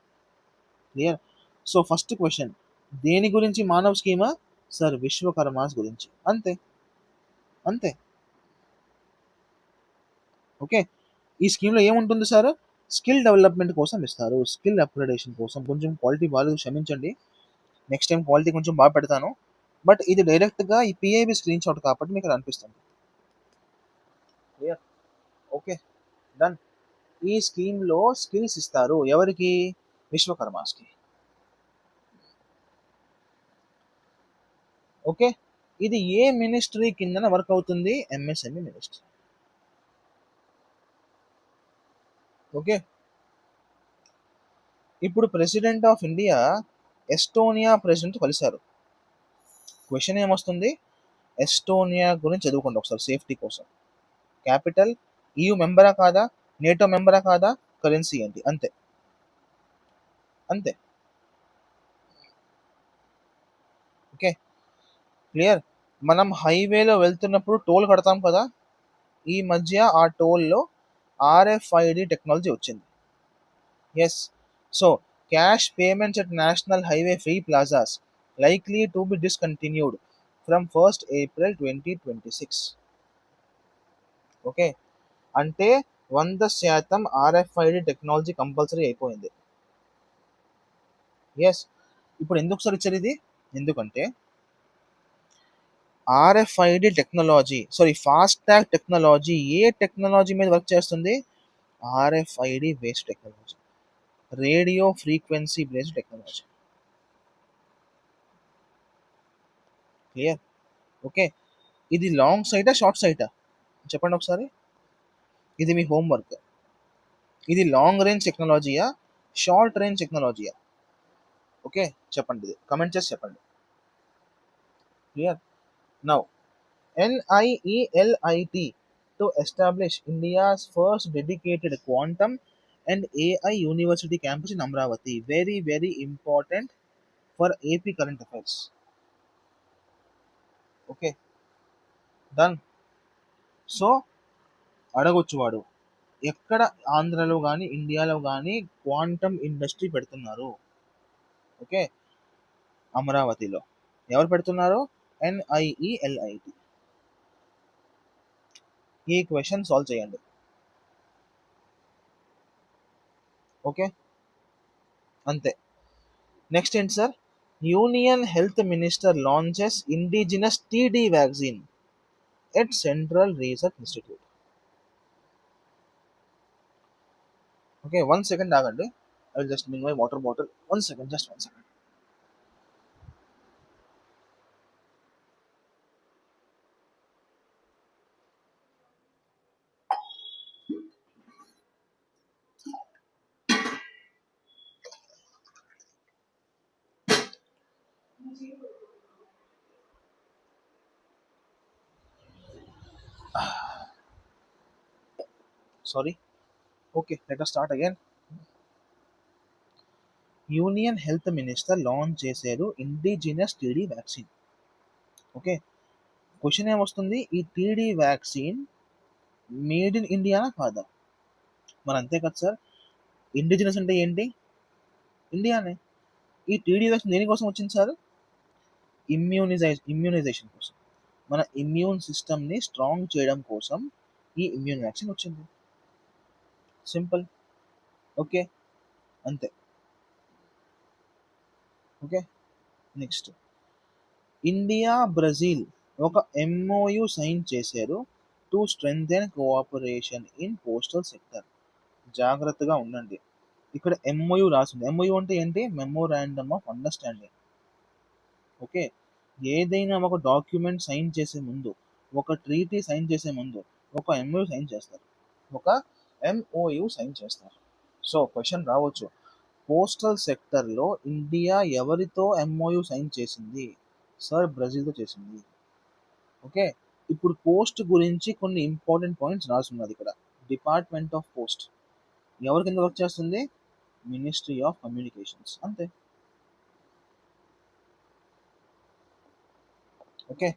క్లియర్? సో ఫస్ట్ క్వశ్చన్, దేని గురించి మానవ్ స్కీమా? సార్ విశ్వకర్మాస్ గురించి, అంతే అంతే. ఓకే, ఈ స్కీమ్లో ఏముంటుంది సార్? స్కిల్ డెవలప్మెంట్ కోసం ఇస్తారు, స్కిల్ అప్గ్రేడేషన్ కోసం. కొంచెం క్వాలిటీ బాగా క్షమించండి, నెక్స్ట్ టైం క్వాలిటీ కొంచెం బాగా పెడతాను. బట్ ఇది డైరెక్ట్గా ఈ పిఐబి స్క్రీన్ షాట్ కాబట్టి మీకు అనిపిస్తుంది. క్లియర్? Okay, done. ఈ స్కీమ్లో స్కిల్స్ ఇస్తారు ఎవరికి? విశ్వకర్మాస్కి. ఓకే, ఇది ఏ మినిస్ట్రీ కిందన వర్క్ అవుతుంది? MSME ministry. ఓకే, ఇప్పుడు president of India Estonia president కలిశారు. క్వశ్చన్ ఏమొస్తుంది? ఎస్టోనియా గురించి చదువుకోండి ఒకసారి సేఫ్టీ కోసం. క్యాపిటల్, EU మెంబరా కాదా, నేటో మెంబరా కాదా, కరెన్సీ ఏంటి, అంతే అంతే. Okay, clear? మనం హైవేలో వెళ్తున్నప్పుడు టోల్ కడతాం కదా, ఈ మధ్య ఆ టోల్లో RFID టెక్నాలజీ వచ్చింది. Yes, so cash payments at national highway free plazas likely to be discontinued from 1st April 2026. Okay, అంటే 100% RFID టెక్నాలజీ కంపల్సరీ అయిపోయింది. ఎస్, ఇప్పుడు ఎందుకు సార్ ఇచ్చారు ఇది? ఎందుకంటే RFID technology, sorry fast tag technology ఏ టెక్నాలజీ మీద వర్క్ చేస్తుంది? RFID based technology, radio frequency based technology. Clear? Okay, ఇది లాంగ్ సైటా షార్ట్ సైటా చెప్పండి ఒకసారి, ఇది మీ హోంవర్క్. ఇది లాంగ్ రేంజ్ టెక్నాలజీయా, షార్ట్ రేంజ్ టెక్నాలజీయా? ఓకే, చెప్పండి, ఇది కమెంట్ చేసి చెప్పండి. Clear? Now NIELIT to establish India's first dedicated quantum and AI university campus in Amravati. Very, very important for AP current affairs. Okay, done. So అడగొచ్చు వాడు, ఎక్కడ ఆంధ్రలో కానీ ఇండియాలో కానీ క్వాంటమ్ ఇండస్ట్రీ పెడుతున్నారు? ఓకే, అమరావతిలో. ఎవరు పెడుతున్నారు? NIELIT. ఈ క్వశ్చన్ సాల్వ్ చేయండి. ఓకే, అంతే. నెక్స్ట్ ఏంటి sir? Union health minister launches indigenous TD vaccine at central research institute. Okay, 1 second ఆగండి. I will just mean my water bottle. 1 second, just 1 second. Sorry. Okay, let us start again. Union health minister launch చేశారు indigenous TD vaccine. Okay, question ఏమొస్తుంది? ఈ TD వ్యాక్సిన్ మేడ్ ఇన్ ఇండియానా కాదా? మరి అంతే కదా సార్, ఇండిజినస్ అంటే ఏంటి? ఇండియానే. ఈ TD వ్యాక్సిన్ దేనికోసం వచ్చింది సార్? ఇమ్యూనైజేషన్ కోసం, మన ఇమ్యూన్ సిస్టమ్ని స్ట్రాంగ్ చేయడం కోసం ఈ ఇమ్యూన్ వ్యాక్సిన్ వచ్చింది. సింపుల్. ఓకే, అంతే. ఓకే, నెక్స్ట్, ఇండియా బ్రెజిల్ ఒక MOU సైన్ చేశారు to strengthen cooperation in postal sector. జాగ్రత్తగా ఉండండి, ఇక్కడ MOU రాసింది. MOU అంటే ఏంటి? Memorandum of understanding. ఓకే, ఏదైనా ఒక డాక్యుమెంట్ సైన్ చేసే ముందు, ఒక ట్రీటీ సైన్ చేసే ముందు ఒక ఎంఓయు సైన్ చేస్తారు. ఒక ఎంఓయు సైన్ చేస్తారు. సో క్వశ్చన్ రావచ్చు, పోస్టల్ సెక్టర్లో ఇండియా ఎవరితో ఎంఓయు సైన్ చేసింది? సార్ బ్రెజిల్తో చేసింది. ఓకే, ఇప్పుడు పోస్ట్ గురించి కొన్ని ఇంపార్టెంట్ పాయింట్స్ రాసున్నది ఇక్కడ. డిపార్ట్మెంట్ ఆఫ్ పోస్ట్ ఎవరి కింద వర్క్ చేస్తుంది? మినిస్ట్రీ ఆఫ్ కమ్యూనికేషన్స్, అంతే. Okay,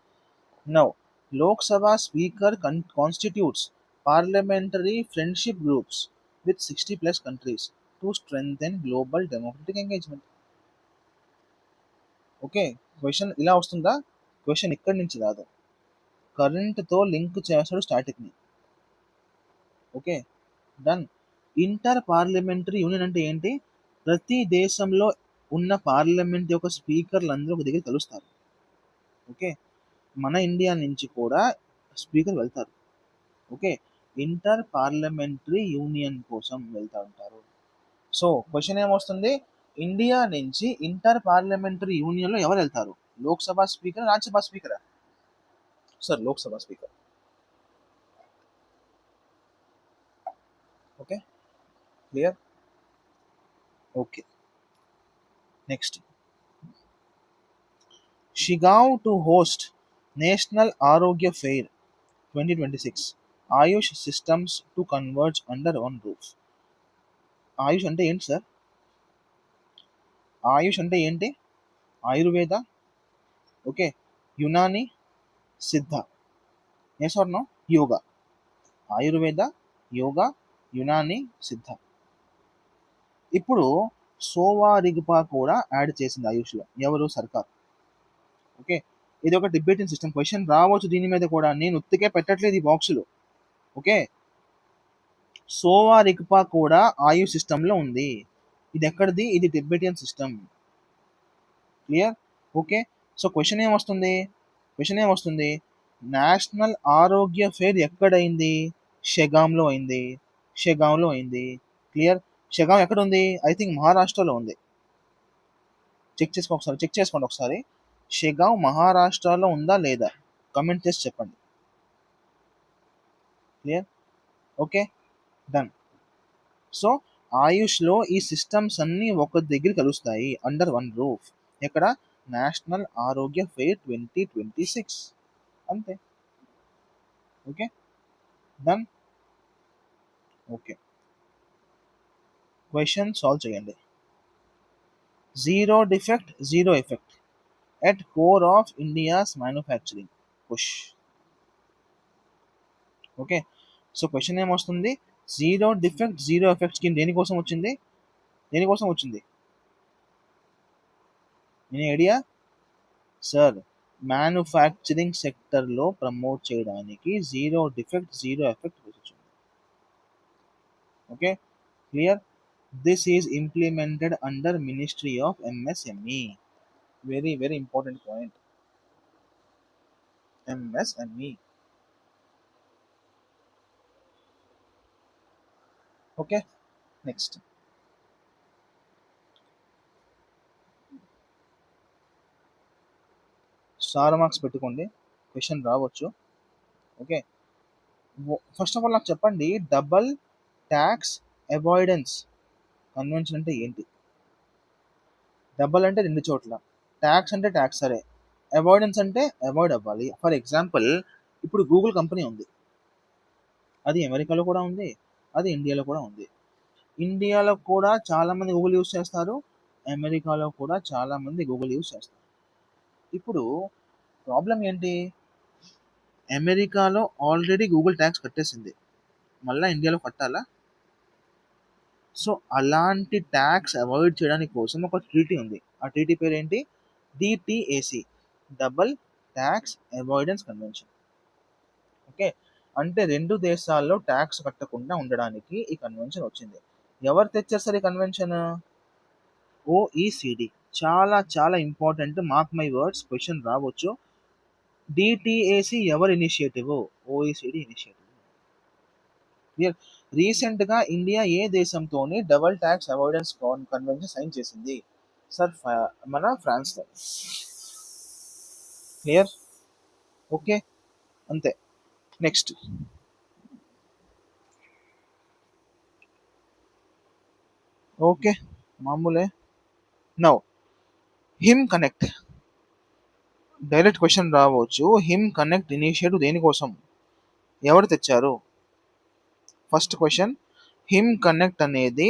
now Lok Sabha speaker constitutes parliamentary friendship groups with 60 plus countries to strengthen global democratic engagement. Okay, question ఇలా వస్తుందా? క్వశ్చన్ ఇక్కడి నుంచి రాదు, కరెంట్తో లింక్ చేస్తాడు స్టాటిక్ని. Okay, done. Inter parliamentary union అంటే ఏంటి? ప్రతి దేశంలో ఉన్న పార్లమెంట్ యొక్క స్పీకర్లు అందరూ ఒక దగ్గర కలుస్తారు. ఓకే, మన ఇండియా నుంచి కూడా స్పీకర్ వెళ్తారు. ఓకే, ఇంటర్ పార్లమెంటరీ యూనియన్ కోసం వెళ్తా ఉంటారు. సో క్వశ్చన్ ఏమొస్తుంది? ఇండియా నుంచి ఇంటర్ పార్లమెంటరీ యూనియన్లో ఎవరు వెళ్తారు? లోక్సభ స్పీకర్, రాజ్యసభ స్పీకరా? Sir Lok Sabha speaker. Okay, clear. Okay, next. Shiggaon to host national Arogya fair 2026 AYUSH systems to converge under one roof. AYUSH అంటే ఏంటి సార్? ఆయుష్ అంటే ఏంటి? Ayurveda, okay, Unani, Siddha, yes or no? Yoga. Ayurveda, yoga, Unani, Siddha. ఇప్పుడు సోవా రిగ్పా కూడా యాడ్ చేసింది ఆయుష్లో. ఎవరు? సర్కార్. ఓకే, ఇది ఒక డిబేటింగ్ సిస్టమ్. క్వశ్చన్ రావచ్చు దీని మీద కూడా, నేను ఉత్తికే పెట్టట్లేదు ఈ బాక్సులు. ఓకే, సోవా రిగ్పా కూడా ఆయుష్ సిస్టంలో ఉంది. ఇది ఎక్కడిది? ఇది Tibetan system. Clear. Okay, so question ఏమొస్తుంది? National Arogya fair ఎక్కడైంది? షెగాంలో అయింది. క్లియర్. షెగాం ఎక్కడ ఉంది? ఐ థింక్ మహారాష్ట్రలో ఉంది. చెక్ చేసుకోండి ఒకసారి. షెగాం మహారాష్ట్రలో ఉందా లేదా? కమెంట్ చేసి చెప్పండి. క్లియర్. Okay, done. సో ఆయుష్లో ఈ సిస్టమ్స్ అన్నీ ఒక దగ్గర కలుస్తాయి అండర్ వన్ రూఫ్. ఎక్కడ? నేషనల్ ఆరోగ్య ఫెయిర్ 2026, అంతే. Okay, done. Okay, question solve చేయండి. Zero defect zero effect at core of India's manufacturing push. Okay, so question ఏమొస్తుంది? Zero defect zero effect scheme దేనికోసం వచ్చింది? Any idea? సార్ మ్యానుఫ్యాక్చరింగ్ సెక్టర్లో ప్రమోట్ చేయడానికి జీరో డిఫెక్ట్ జీరో ఎఫెక్ట్ వచ్చింది. Okay, clear. This is implemented under ministry of MSME. Very very important point, MSME. Okay, next. Star marks పెట్టుకోండి, క్వశ్చన్ రావచ్చు. ఓకే, ఫస్ట్ ఆఫ్ ఆల్ నాకు చెప్పండి, డబల్ ట్యాక్స్ అవాయిడెన్స్ కన్వెన్షన్ అంటే ఏంటి? డబల్ అంటే రెండు చోట్ల, ట్యాక్స్ అంటే ట్యాక్స్, సరే. అవాయిడెన్స్ అంటే అవాయిడ్ అవ్వాలి. ఫర్ ఎగ్జాంపుల్, ఇప్పుడు గూగుల్ కంపెనీ ఉంది, అది అమెరికాలో కూడా ఉంది, అది ఇండియాలో కూడా ఉంది. ఇండియాలో కూడా చాలామంది గూగుల్ యూస్ చేస్తారు, అమెరికాలో కూడా చాలామంది గూగుల్ యూస్ చేస్తారు. ఇప్పుడు ప్రాబ్లం ఏంటి? అమెరికాలో ఆల్రెడీ గూగుల్ ట్యాక్స్ కట్టేసింది, మళ్ళీ ఇండియాలో కట్టాలా? సో అలాంటి ట్యాక్స్ అవాయిడ్ చేయడానికి కోసం ఒక ట్రీటీ ఉంది. ఆ ట్రీటీ పేరు ఏంటి? DTAC, double tax avoidance convention. Okay, అంటే రెండు దేశాల్లో ట్యాక్స్ కట్టకుండా ఉండడానికి ఈ కన్వెన్షన్ వచ్చింది. ఎవరు తెచ్చారు సార్ ఈ కన్వెన్షన్? ఓఈసిడి. చాలా చాలా important, mark my words, question రావచ్చు. డిటిఏసి ఎవరి ఇనిషియేటివ్? OECD initiative. క్లియర్. రీసెంట్గా ఇండియా ఏ దేశంతోని double tax avoidance convention sign చేసింది? సార్ మన ఫ్రాన్స్తో. క్లియర్. ఓకే, అంతే. నెక్స్ట్. ఓకే, మామూలే. Now Him connect, direct question రావచ్చు. హిమ్ కనెక్ట్ ఇనిషియేటివ్ దేనికోసం, ఎవరు తెచ్చారు? ఫస్ట్ క్వశ్చన్, హిమ్ కనెక్ట్ అనేది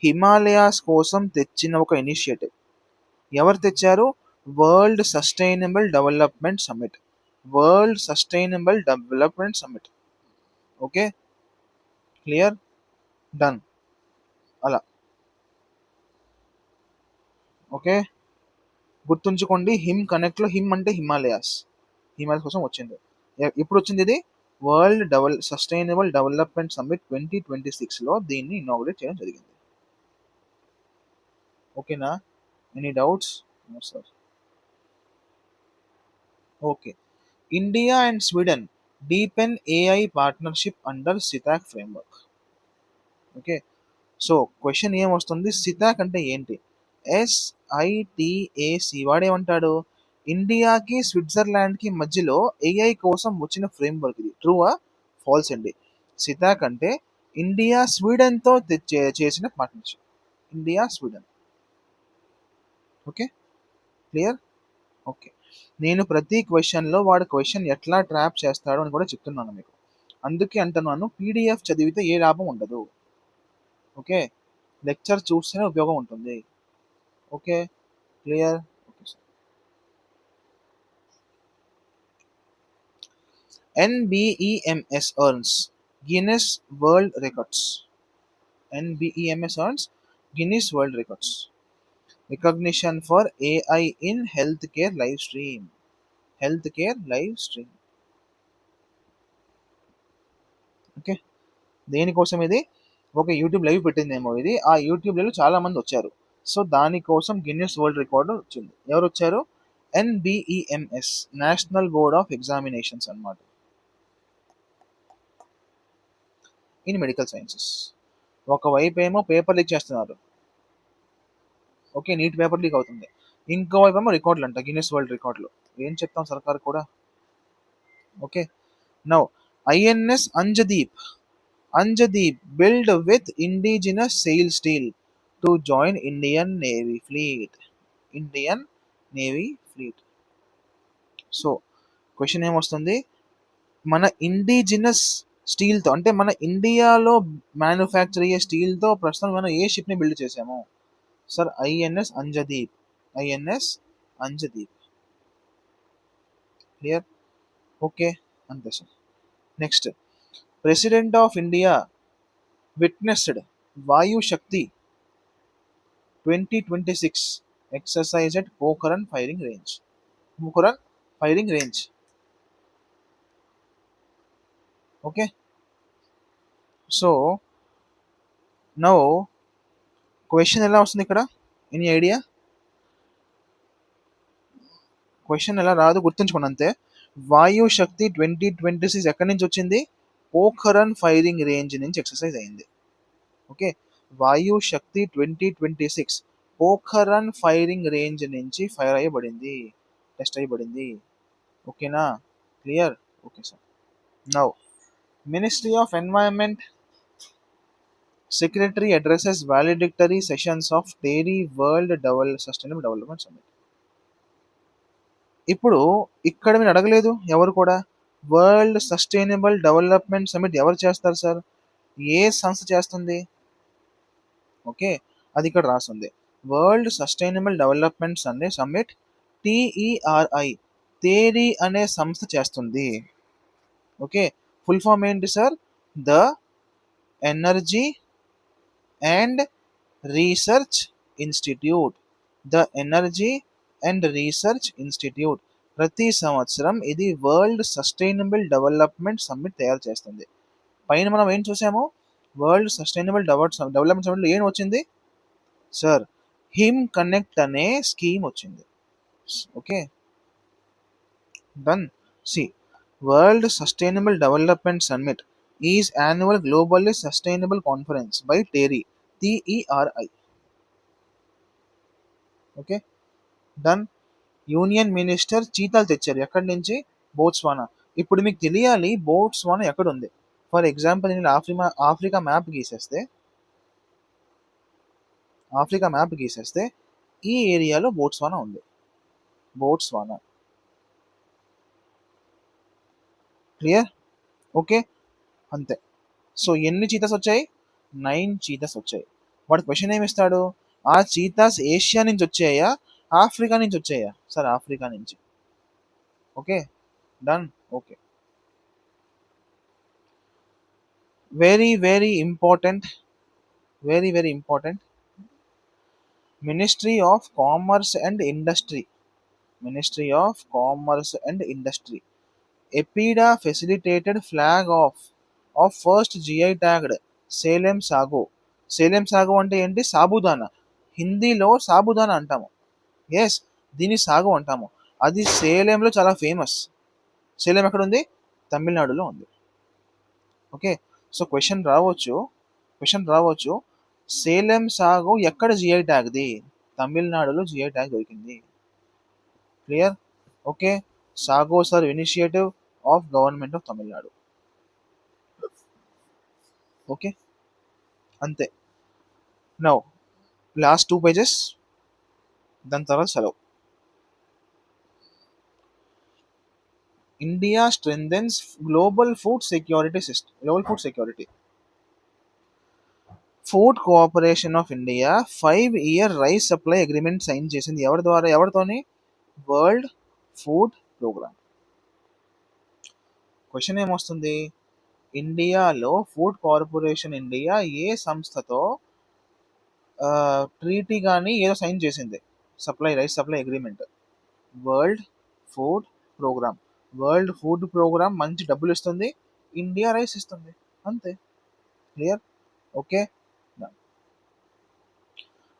హిమాలయాస్ కోసం తెచ్చిన ఒక ఇనిషియేటివ్. ఎవరు తెచ్చారు? World sustainable development summit. World sustainable development summit. Okay, clear, done. అలా, ఓకే. గుర్తుంచుకోండి, హిమ్ కనెక్ట్లో హిమ్ అంటే హిమాలయాస్, హిమాలయాస్ కోసం వచ్చింది. ఇప్పుడు వచ్చింది ఇది వరల్డ్ సస్టైనబుల్ డెవలప్మెంట్ సమ్మిట్ 2026లో దీన్ని ఇనాగ్రేట్ చేయడం జరిగింది. ఓకేనా? Any doubts? No sir. Okay. India and Sweden deepen AI partnership under CITAC framework. Okay, so question ఏమొస్తుంది, సిటాక్ అంటే ఏంటి? SITAC, వాడేమంటాడు? ఇండియాకి స్విట్జర్లాండ్కి మధ్యలో ఏఐ కోసం వచ్చిన ఫ్రేమ్వర్క్ ఇది. ట్రూవా ఫాల్స్ అండి? సిటాక్ అంటే ఇండియా స్వీడన్తో చేసిన partnership. India Sweden. Okay, clear. Okay, నేను ప్రతి క్వశ్చన్లో వాడు క్వశ్చన్ ఎట్లా ట్రాప్ చేస్తాడో అని కూడా చెప్తున్నాను మీకు. అందుకే అంటున్నాను, పీడిఎఫ్ చదివితే ఏ లాభం ఉండదు. ఓకే, లెక్చర్ చూస్తేనే ఉపయోగం ఉంటుంది. Okay, clear. Okay sir. NBEMS earns Guinness World Records. NBEMS earns Guinness World Records. Recognition for AI in healthcare live stream. Healthcare live stream. Okay, దేనికోసం ఇది? ఒక యూట్యూబ్ లైవ్ పెట్టిందేమో ఇది. ఆ యూట్యూబ్ లైవ్ చాలా మంది వచ్చారు. సో దానికోసం గిన్నెస్ వరల్డ్ రికార్డు వచ్చింది. ఎవరు వచ్చారు? NBEMS, national board of examinations అన్నమాట, ఇన్ మెడికల్ సైన్సెస్. ఒకవైపు ఏమో పేపర్ లీక్ చేస్తున్నారు. ఓకే, నీట్ పేపర్ లీక్ అవుతుంది. ఇంకోవైపు ఏమో రికార్డులు అంట, గిన్నెస్ వరల్డ్ రికార్డులు. ఏం చెప్తాం సర్కార్ కూడా. Okay, now INS అంజదీప్. Anjadip built with indigenous sail steel to join Indian Navy fleet. Indian Navy fleet. So question ఏమొస్తుంది, మన ఇండిజినస్ స్టీల్తో అంటే మన ఇండియాలో మ్యానుఫ్యాక్చర్ అయ్యే స్టీల్తో ప్రస్తుతం మనం ఏ షిప్ని బిల్డ్ చేసాము? Sir INS Anjadip. INS Anjadip. Clear? Okay, అంతే sir. Next, president of India witnessed Vayu Shakti 2026 exercise at Pokhran firing range. Pokhran firing range. Okay. So now question ఎలా వస్తుంది ఇక్కడ? Any idea? క్వశ్చన్ ఎలా రాదు, గుర్తుంచుకోండి అంతే. వాయు శక్తి 2026 ఎక్కడి నుంచి వచ్చింది? పోఖరన్ ఫైరింగ్ రేంజ్ నుంచి ఎక్సర్సైజ్ అయింది. ఓకే, వాయు శక్తి 2026 పోఖరన్ ఫైరింగ్ రేంజ్ నుంచి ఫైర్ అయ్యబడింది, టెస్ట్ అయ్యబడింది. ఓకేనా? Clear? Okay sir. Now Ministry of Environment Secretary addresses valedictory sessions of TERI World Sustainable Development Summit. ఇప్పుడు ఇక్కడ మీరు అడగలేదు ఎవరు కూడా, వరల్డ్ సస్టైనబుల్ డెవలప్మెంట్ సమిట్ ఎవరు చేస్తారు సార్? ఏ సంస్థ చేస్తుంది? ఓకే, అది ఇక్కడ రాస్తుంది. World sustainable development summit TERI, Theri అనే సంస్థ చేస్తుంది. ఓకే, ఫుల్ ఫామ్ ఏంటి sir? The energy and research institute. The energy and research institute ప్రతి సంవత్సరం ఇది వరల్డ్ సస్టైనబుల్ డెవలప్మెంట్ సమ్మిట్ తయారు చేస్తుంది. పైన మనం ఏం చూసాము? వరల్డ్ సస్టైనబుల్ డెవలప్మెంట్ సమ్మిట్లో ఏం వచ్చింది సార్? హిమ్ కనెక్ట్ అనే స్కీమ్ వచ్చింది. Okay, done. See, world sustainable development summit is annual globally sustainable conference by TERI, TERI. Okay, done. Union minister చీతాలు తెచ్చారు. ఎక్కడి నుంచి? బోట్స్వానా. ఇప్పుడు మీకు తెలియాలి బోట్స్వానా ఎక్కడ ఉంది. ఫర్ ఎగ్జాంపుల్ నేను ఆఫ్రికా మ్యాప్ గీసేస్తే ఆఫ్రికా మ్యాప్ గీసేస్తే ఈ ఏరియాలో బోట్స్వానా ఉంది. బోట్స్వానా. క్లియర్? ఓకే. అంతే. సో ఎన్ని చీతాస్ వచ్చాయి? 9 చీతాస్ వచ్చాయి. వాడు క్వశ్చన్ ఏమిస్తాడు? ఆ చీతాస్ ఏషియా నుంచి వచ్చాయా, ఆఫ్రికా నుంచి వచ్చాయా? సార్ ఆఫ్రికా నుంచి. Okay, done. Okay, very very important, very very important. Ministry of commerce and industry, ministry of commerce and industry, APEDA facilitated flag off first GI tagged Salem sago. Salem sago అంటే ఏంటి? సాబుదానా. హిందీలో సాబుదానా అంటాము. ఎస్, దీన్ని సాగు అంటాము. అది సేలెంలో చాలా ఫేమస్. సేలెం ఎక్కడ ఉంది? తమిళనాడులో ఉంది. ఓకే, సో క్వశ్చన్ రావచ్చు, సేలెం సాగు ఎక్కడ జిఐ ట్యాగ్ది? తమిళనాడులో జిఐ ట్యాగ్ దొరికింది. Clear? Okay, sago sir initiative of government of Tamil Nadu. Okay, అంతే. నౌ లాస్ట్ 2 పేజెస్, దాని తర్వాత సెలవు. India strengthens global food security system. Global food security. Food cooperation of India 5-year rice supply agreement sign చేసింది. ఎవరి ద్వారా? ఎవరితోని? World food programme. క్వశ్చన్ ఏమొస్తుంది? ఇండియాలో ఫుడ్ కార్పొరేషన్ ఇండియా ఏ సంస్థతో ట్రీటీ కానీ ఏదో సైన్ చేసింది? Rice supply agreement. World food programme. World food programme మంచి డబ్బులు ఇస్తుంది, ఇండియా రైస్ ఇస్తుంది, అంతే. Clear? Okay.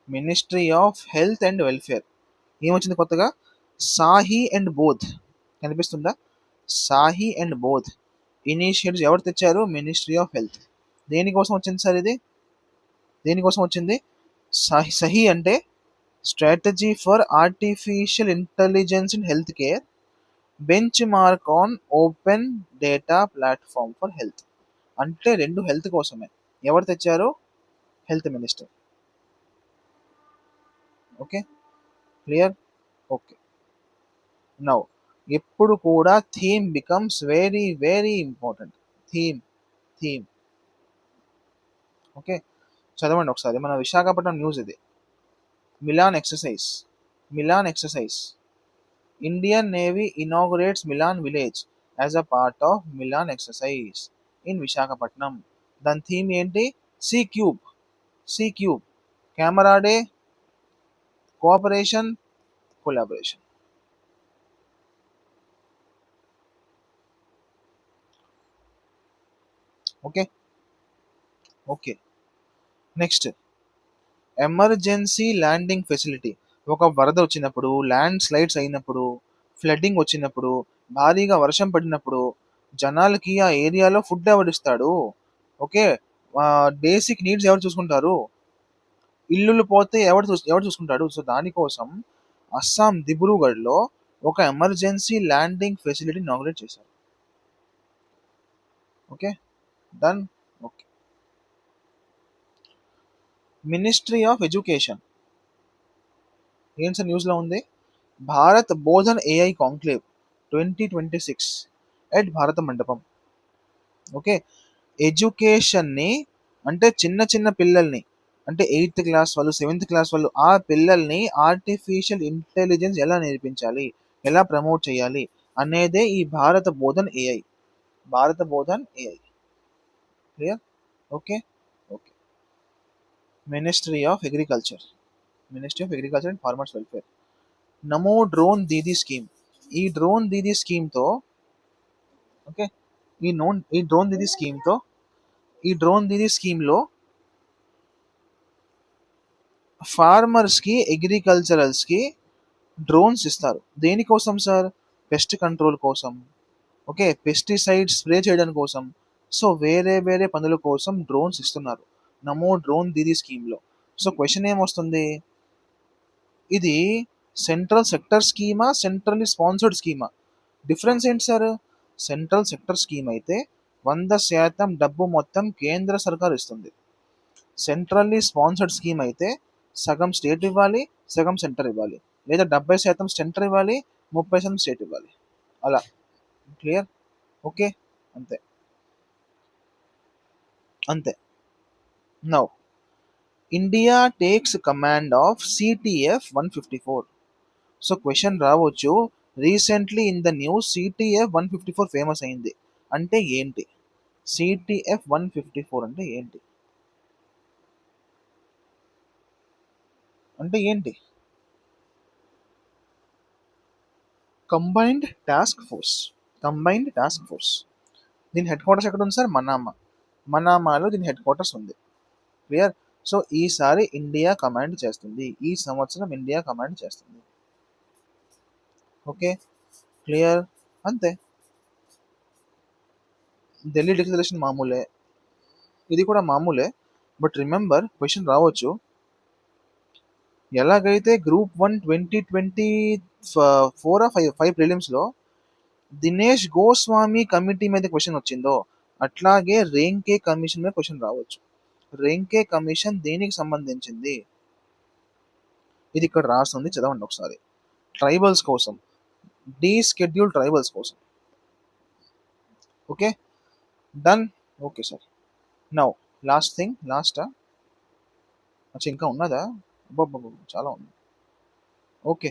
Ministry of health and welfare. ఏమొచ్చింది కొత్తగా? SAHI and BODH. కనిపిస్తుందా? సాహి అండ్ బోధ్ ఇనిషియేటివ్స్ ఎవరు తెచ్చారు? Ministry of health. దేనికోసం వచ్చింది సార్ ఇది? దేనికోసం వచ్చింది? సహి అంటే strategy for artificial intelligence in health care, benchmark on open data platform for health. అంటే రెండు హెల్త్ కోసమే. ఎవరు తెచ్చారు? Health minister. Okay, clear? Okay. Now ఎప్పుడు కూడా theme becomes very very important. Theme, theme. Okay, చదవండి ఒకసారి. మన విశాఖపట్నం న్యూస్ ఇది. Milan exercise. Milan exercise. Indian navy inaugurates Milan village as a part of Milan exercise in Visakhapatnam. దాని థీమ్ ఏంటి? C cube. C cube. Camaraderie, cooperation, collaboration. Okay, okay. Next, emergency landing facility. ఒక వరద వచ్చినప్పుడు, ల్యాండ్ స్లైడ్స్ అయినప్పుడు, ఫ్లడ్డింగ్ వచ్చినప్పుడు, భారీగా వర్షం పడినప్పుడు జనాలకి ఆ ఏరియాలో ఫుడ్ ఎవరిస్తాడు? ఓకే, బేసిక్ నీడ్స్ ఎవరు చూసుకుంటారు? ఇల్లులు పోతే ఎవరు చూసుకుంటాడు? సో దానికోసం అస్సాం దిబ్రూగఢ్లో ఒక ఎమర్జెన్సీ ల్యాండింగ్ ఫెసిలిటీ ఇనాగరేట్ చేశారు. Okay, done. Okay. Ministry of education. ఏం సార్ న్యూస్లో ఉంది? Bharat Bodhan AI conclave 2026 at భారత మండపం. ఓకే, ఎడ్యుకేషన్ని అంటే చిన్న చిన్న పిల్లల్ని, అంటే 8th క్లాస్ వాళ్ళు, 7th క్లాస్ వాళ్ళు, ఆ పిల్లల్ని ఆర్టిఫిషియల్ ఇంటెలిజెన్స్ ఎలా నేర్పించాలి, ఎలా ప్రమోట్ చేయాలి అనేదే ఈ భారత బోధన్ ఏఐ. భారత Bodhan AI. Clear? Okay, okay. Ministry of agriculture. Ministry of agriculture and farmers welfare. Namo drone Didi scheme. ఈ డ్రోన్ దీదీ స్కీమ్తో, ఓకే, ఈ డ్రోన్ దీదీ స్కీమ్తో, ఈ డ్రోన్ దీదీ స్కీమ్లో ఫార్మర్స్కి, అగ్రికల్చరల్స్కి డ్రోన్స్ ఇస్తారు. దేనికోసం సార్? పెస్ట్ కంట్రోల్ కోసం. ఓకే, పెస్టిసైడ్ స్ప్రే చేయడం కోసం. సో వేరే వేరే పనుల కోసం డ్రోన్స్ ఇస్తున్నారు నమో డ్రోన్ దీదీ స్కీమ్లో. సో క్వశ్చన్ ఏమొస్తుంది? ఇది central sector schema, centrally sponsored schema? Difference ఏంటి సార్? సెంట్రల్ సెక్టర్ స్కీమ్ అయితే 100% డబ్బు మొత్తం కేంద్ర సర్కార్ ఇస్తుంది. సెంట్రల్లీ స్పాన్సర్డ్ స్కీమ్ అయితే సగం స్టేట్ ఇవ్వాలి, సగం సెంటర్ ఇవ్వాలి. లేదా 70% సెంటర్ ఇవ్వాలి, 30% స్టేట్ ఇవ్వాలి. అలా. క్లియర్? ఓకే. అంతే. అంతే. Now India takes command of CTF 154. So question రావచ్చు, recently in the news CTF 154 famous అయింది అంటే ఏంటి? సిటిఎఫ్ 154 అంటే ఏంటి? అంటే ఏంటి? Combined task force. Combined task force. దీని హెడ్ క్వార్టర్స్ ఎక్కడ ఉంది సార్? మనామా. మనామాలో దీని హెడ్ క్వార్టర్స్ ఉంది. క్లియర్? సో ఈసారి ఇండియా కమాండ్ చేస్తుంది, ఈ సంవత్సరం ఇండియా కమాండ్ చేస్తుంది. ఓకే. క్లియర్? అంతే. ఢిల్లీ డిక్లరేషన్ మామూలే, ఇది కూడా మామూలే. బట్ రిమెంబర్ క్వశ్చన్ రావచ్చు, ఎలాగైతే గ్రూప్ 1 2024 5 ప్రిలిమ్స్లో దినేష్ గోస్వామి కమిటీ మీద క్వశ్చన్ వచ్చిందో అట్లాగే రేంకే కమిషన్ మీద క్వశ్చన్ రావచ్చు. రేంకే కమిషన్ దేనికి సంబంధించింది? ఇది ఇక్కడ రాస్తుంది, చదవండి ఒకసారి. ట్రైబల్స్ కోసం, డీషెడ్యూల్ ట్రైబల్స్ కోసం. Okay. Done. Okay sir. Now last thing, last అచ్చా ఇంకా ఉన్నదా? అబ్బబ్బబ్బ, చాలా ఉంది. ఓకే.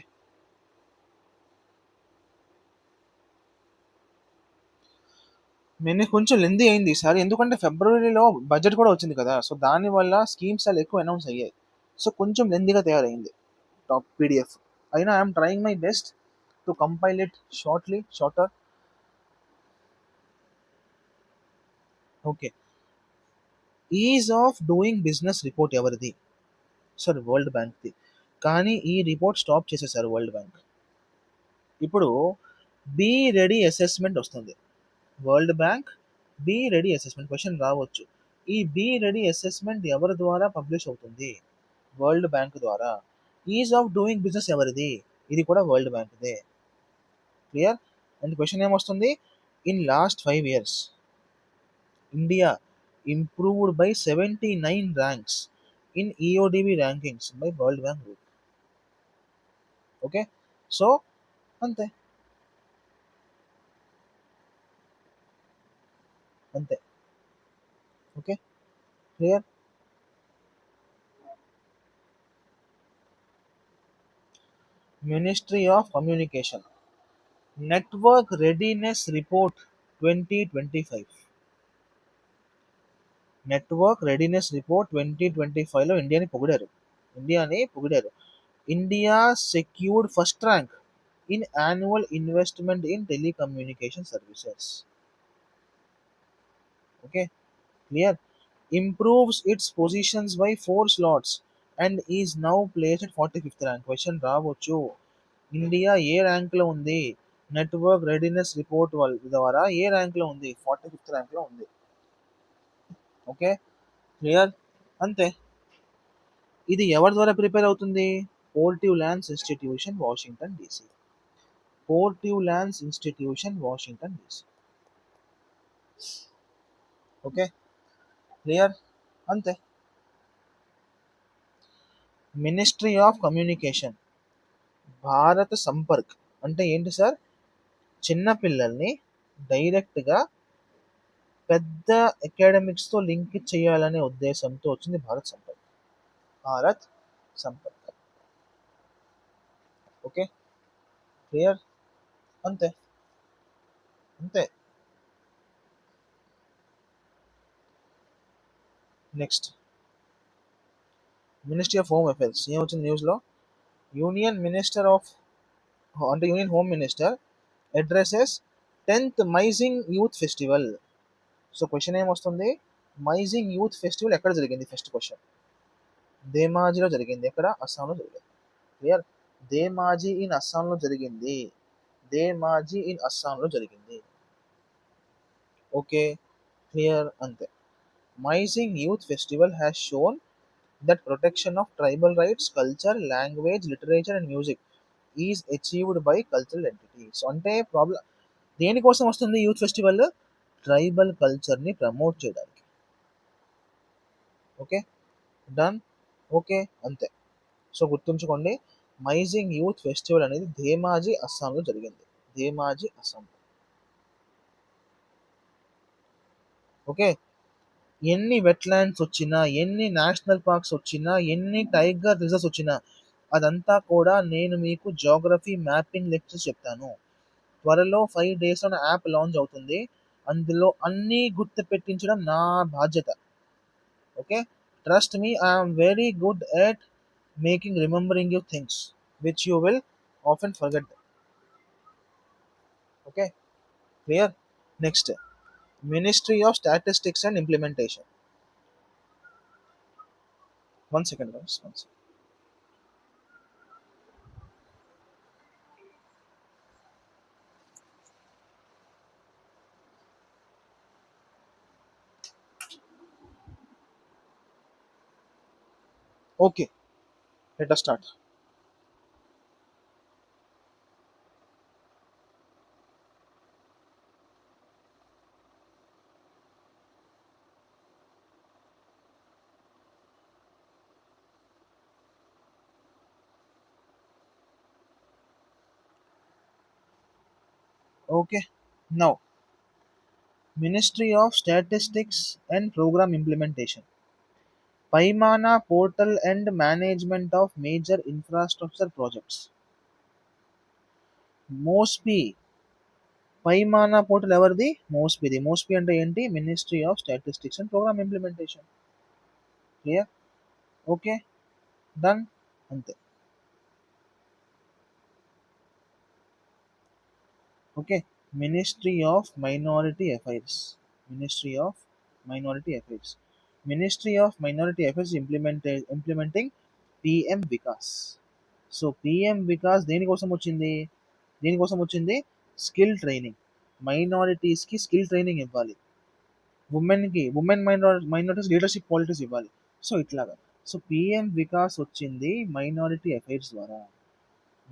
నేను కొంచెం లెందీ అయింది ఈసారి, ఎందుకంటే ఫిబ్రవరిలో బడ్జెట్ కూడా వచ్చింది కదా, సో దానివల్ల స్కీమ్స్ చాలా ఎక్కువ అనౌన్స్ అయ్యాయి. సో కొంచెం లెందీగా తయారైంది టాప్ పీడిఎఫ్. అయినా I'm trying my best to compile it shorter. Okay. Ease of doing business report ఎవరిది? సార్ వరల్డ్ బ్యాంక్ది. కానీ ఈ రిపోర్ట్ స్టాప్ చేసేసారు వరల్డ్ బ్యాంక్. ఇప్పుడు బీ రెడీ అసెస్మెంట్ వస్తుంది. World bank B ready assessment question రావచ్చు. ఈ బీ రెడీ అసెస్మెంట్ ఎవరి ద్వారా పబ్లిష్ అవుతుంది? వరల్డ్ బ్యాంక్ ద్వారా. ఈజ్ ఆఫ్ డూయింగ్ బిజినెస్ ఎవరిది? ఇది కూడా వరల్డ్ బ్యాంక్దే. క్లియర్? అండ్ క్వశ్చన్ ఏమొస్తుంది, in last 5 years India improved by 79 ranks in EODB rankings by world bank group. Okay. So అంతే. అంతే. Okay. Clear? Ministry of communication network readiness report 2025. Network readiness report 2025లో ఇండియాని పొగిడారు. India secured first rank in annual investment in telecommunication services. Okay. Clear? Improves its positions by 4 slots and is now place at 45th rank. Question రావచ్చు, ఇండియా ఏ ర్యాంక్లో ఉంది? నెట్వర్క్ రెడీనెస్ రిపోర్ట్ ద్వారా ఏ ర్యాంక్లో ఉంది? 45th ర్యాంక్లో ఉంది. ఓకే. క్లియర్? అంతే. ఇది ఎవరి ద్వారా ప్రిపేర్ అవుతుంది? Portulans institution, Washington DC. Portulans institution, Washington DC. Okay. Clear? అంతే. Ministry of communication Bharat Sampark అంటే ఏంటి సార్? చిన్న పిల్లల్ని డైరెక్ట్గా పెద్ద అకాడమిక్స్తో లింక్ చేయాలనే ఉద్దేశంతో వచ్చింది భారత్ సంపర్క్. భారత్ సంపర్క్. ఓకే. క్లియర్? అంతే. అంతే. Next ministry of home affairs ఏమొచ్చింది న్యూస్లో? యూనియన్ మినిస్టర్ ఆఫ్ అంటే union home minister addresses 10th Mising youth festival. So question ఏమొస్తుంది, మైజింగ్ యూత్ ఫెస్టివల్ ఎక్కడ జరిగింది? ఫస్ట్ క్వశ్చన్ ధేమాజిలో జరిగింది. ఎక్కడ? అస్సాంలో జరిగింది. క్లియర్? ధేమాజీ ఇన్ అస్సాంలో జరిగింది. ధేమాజీ ఇన్ అస్సాంలో జరిగింది. ఓకే. క్లియర్? అంతే. Mising youth festival has shown that protection of tribal rights, culture, language, literature and music is achieved by cultural entities. So అంటే ప్రాబ్లం దేనికోసం వస్తుంది యూత్ ఫెస్టివల్? ట్రైబల్ కల్చర్ని ప్రమోట్ చేయడానికి. ఓకే. డన్. ఓకే. అంతే. సో గుర్తుంచుకోండి, మైజింగ్ యూత్ ఫెస్టివల్ అనేది ధేమాజీ అస్సాంలో జరిగింది. ధేమాజీ అస్సాం. ఓకే. ఎన్ని వెట్లాండ్స్ వచ్చినా, ఎన్ని నేషనల్ పార్క్స్ వచ్చినా, ఎన్ని టైగర్ రిజర్వ్స్ వచ్చినా, అదంతా కూడా నేను మీకు జోగ్రఫీ మ్యాపింగ్ లెక్చర్స్ చెప్తాను. త్వరలో 5 days యాప్ లాంచ్ అవుతుంది. అందులో అన్నీ గుర్తు పెట్టించడం నా బాధ్యత. Okay. Trust me, I'm very good at making remembering you things which you will often forget. Okay. Clear. Next, ministry of statistics and implementation. 1 second guys, 1 second. Okay, let us start. Okay, now Ministry of Statistics and Program Implementation. Paimana portal and management of major infrastructure projects. MoSPI. Paimana portal ఎవరిది? మోస్పీది. మోస్పీ అంటే ఏంటి? Ministry of statistics and programme implementation. Clear. Okay, done. అంతే. Okay. Ministry of minority affairs. Ministry of minority affairs. Ministry of minority affairs implementing PM Vikas. So PM Vikas దేనికోసం వచ్చింది? దేనికోసం వచ్చింది? Skill training. మైనారిటీస్కి స్కిల్ ట్రైనింగ్ ఇవ్వాలి. మైనారిటీస్ లీడర్షిప్ క్వాలిటీస్ ఇవ్వాలి. సో ఇట్లాగా. సో పిఎం వికాస్ వచ్చింది మైనారిటీ అఫైర్స్ ద్వారా.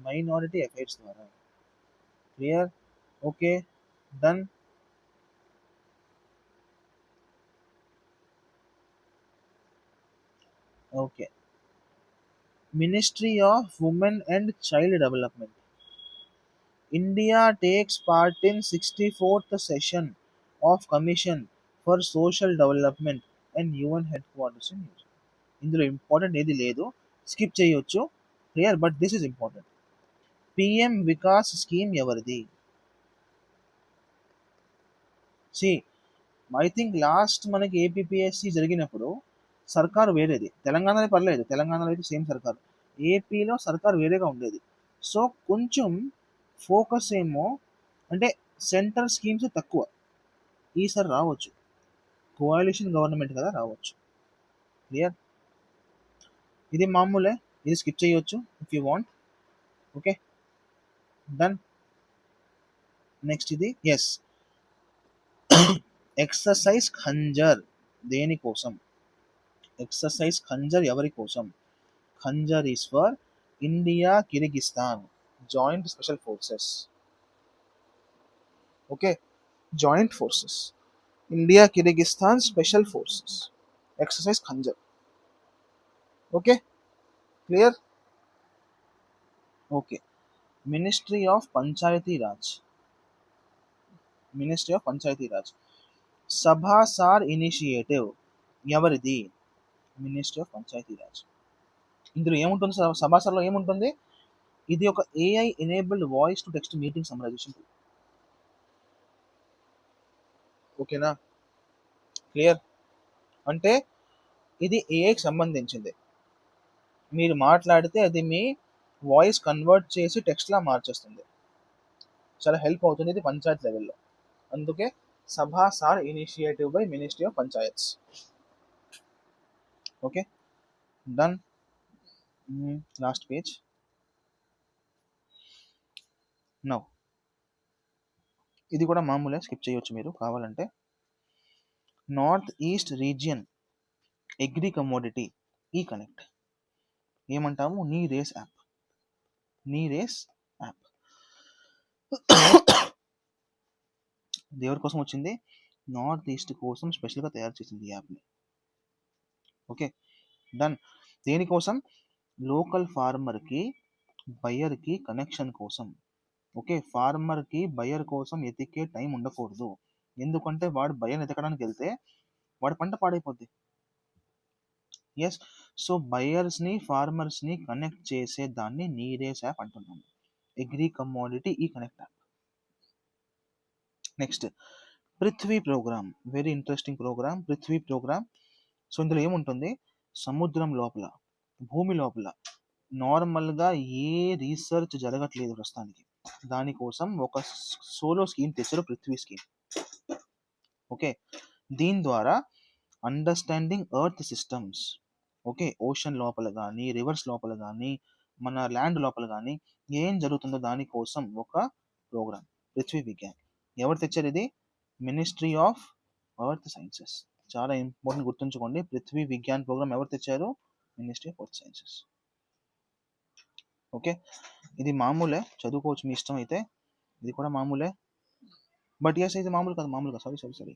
మైనారిటీ అఫైర్స్ ద్వారా. Clear. Okay, done. Okay. Ministry of women and child development. India takes part in 64th session of commission for social development and UN head quarters in New Zealand. ఇందులో ఇంపార్టెంట్ ఏది లేదు, స్కిప్ చేయొచ్చు. Clear, but this is important. PM Vikas scheme ఎవరిది? సి, ఐ థింక్ లాస్ట్ మనకి ఏపీపీఎస్సి జరిగినప్పుడు సర్కారు వేరేది. తెలంగాణలో పర్లేదు, తెలంగాణలో అయితే సేమ్ సర్కారు. ఏపీలో సర్కారు వేరేగా ఉండేది. సో కొంచెం ఫోకస్ ఏమో అంటే సెంట్రల్ స్కీమ్స్ తక్కువ. ఈసారి రావచ్చు, కోalition గవర్నమెంట్ కదా, రావచ్చు. క్లియర్. ఇది మామూలే, ఇది స్కిప్ చేయొచ్చు if you want. Okay, done. Next ఇది ఎస్, ఎక్సర్సైజ్ ఖంజర్. దేనికోసం? ఎక్సర్సైజ్ ఖంజర్ ఎవరి కోసం? Khanjar is for India Kyrgyzstan joint special forces. Okay, joint forces, India Kyrgyzstan special forces, exercise Khanjar. Okay, clear. Okay. Ministry of Panchayati Raj. Ministry of Panchayati Raj. Sabhasaar initiative ఎవరిది? Ministry of Panchayati Raj. ఇందులో ఏముంటుంది? సభాసార్లో ఏముంటుంది? ఇది ఒక AI enabled voice to text meeting summarisation. ఓకేనా? క్లియర్. అంటే ఇది ఏఐకి సంబంధించింది. మీరు మాట్లాడితే అది మీ వాయిస్ కన్వర్ట్ చేసి టెక్స్ట్లా మార్చేస్తుంది. చాలా హెల్ప్ అవుతుంది ఇది పంచాయత్ లెవెల్లో. అందుకే Sabhasaar initiative by ministry of Panchayats. Okay, done. Last page. Now ఇది కూడా మామూలే, స్కిప్ చేయొచ్చు మీరు కావాలంటే. North east region agri commodity e connect ఏమంటాము? NeRACE app. NeRACE app దేవుడి కోసం వచ్చింది, నార్త్ ఈస్ట్ కోసం స్పెషల్గా తయారు చేసింది ఈ యాప్ని. Okay, done. దేనికోసం? లోకల్ ఫార్మర్‌కి, బయర్‌కి కనెక్షన్ కోసం. ఓకే. ఫార్మర్‌కి, బయర్ కోసం ఎతికే టైం ఉండకూడదు. ఎందుకంటే వాడు బయర్‌ని ఎతకడానికెళ్తే వాడి పంట పాడైపోద్ది. యెస్. సో, బయర్స్‌ని, ఫార్మర్స్‌ని కనెక్ట్ చేసే దాన్ని నీరేస్ యాప్ అంటున్నాము. Agri commodity connect app. Next Prithvi programme. Very interesting programme. Prithvi programme. So, ఇందులో ఏముంటుంది? సముద్రం లోపల, భూమి లోపల నార్మల్‌గా ఏ రీసెర్చ్ జరగట్లేదు ప్రస్తుతానికి. దానికోసం ఒక సోలో స్కీమ్ తెచ్చారు, పృథ్వీ స్కీమ్. ఓకే. దీని ద్వారా understanding earth systems. Okay. Ocean లోపల గానీ, రివర్స్ లోపల గానీ, మన ల్యాండ్ లోపల గానీ ఏం జరుగుతుందో దాని కోసం ఒక ప్రోగ్రామ్. పృథ్వీ విజ్ఞాన్. ఎవరు తెచ్చారిది? Ministry of earth sciences. చాలా ఇంపార్టెంట్, గుర్తుంచుకోండి. పృథ్వీ విజ్ఞాన్ ప్రోగ్రామ్ ఎవరు తెచ్చారు? Ministry of earth sciences. Okay. ఇది మామూలే, చదువుకోవచ్చు మీ ఇష్టం అయితే. ఇది కూడా మామూలే. బట్ యెస్, ఇది మామూలు కాదు. Sorry.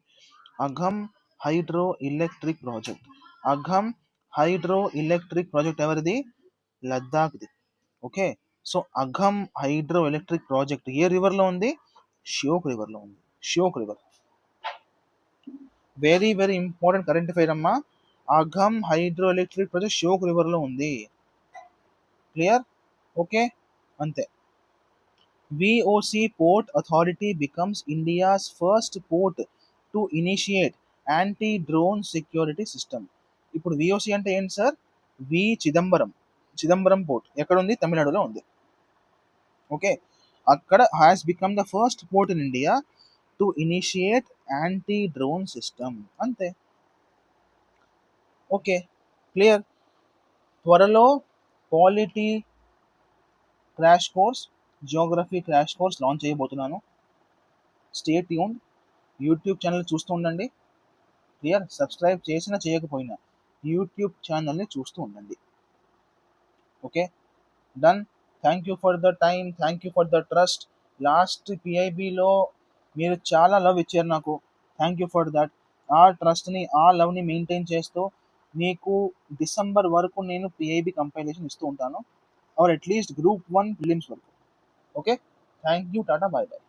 Agham hydro electric project. Agham hydro electric project ఎవరిది? లద్దాఖ్ది. Okay. So, Agham hydro electric project ఏ రివర్‌లో ఉంది? ష్యోక్ రివర్‌లో ఉంది. Shyok river. Very very important current affair అమ్మా. Agham hydro electric project Shyok రివర్‌లో ఉంది. క్లియర్? ఓకే. అంతే. VOC Port Authority becomes India's first port to initiate anti-drone security system. ఇప్పుడు VOC అంటే ఏంటి సార్? చిదంబరం. చిదంబరం పోర్ట్ ఎక్కడుంది? తమిళనాడులో ఉంది. ఓకే. అక్కడ has become the first port in India to initiate anti drone system. అంతే. ఓకే. క్లియర్. త్వరలో polity crash course, geography crash course launch చేయబోతున్నాను. Stay tune. యూట్యూబ్ ఛానల్ చూస్తూ ఉండండి. క్లియర్. సబ్స్క్రైబ్ చేసినా చేయకపోయినా యూట్యూబ్ ఛానల్ని చూస్తూ ఉండండి. Okay. Done. Thank you for the time. Thank you for the trust. Last పిఐబిలో మీరు చాలా లవ్ ఇచ్చారు నాకు. Thank you for that. ఆ ట్రస్ట్ని, ఆ లవ్ని మెయింటైన్ చేస్తూ మీకు డిసెంబర్ వరకు నేను పిఐబి కంపైలేషన్ ఇస్తూ ఉంటాను, ఆర్ అట్లీస్ట్ గ్రూప్ 1 ప్రిలిమ్స్ వరకు. Okay. Thank you. Tata. Bye bye.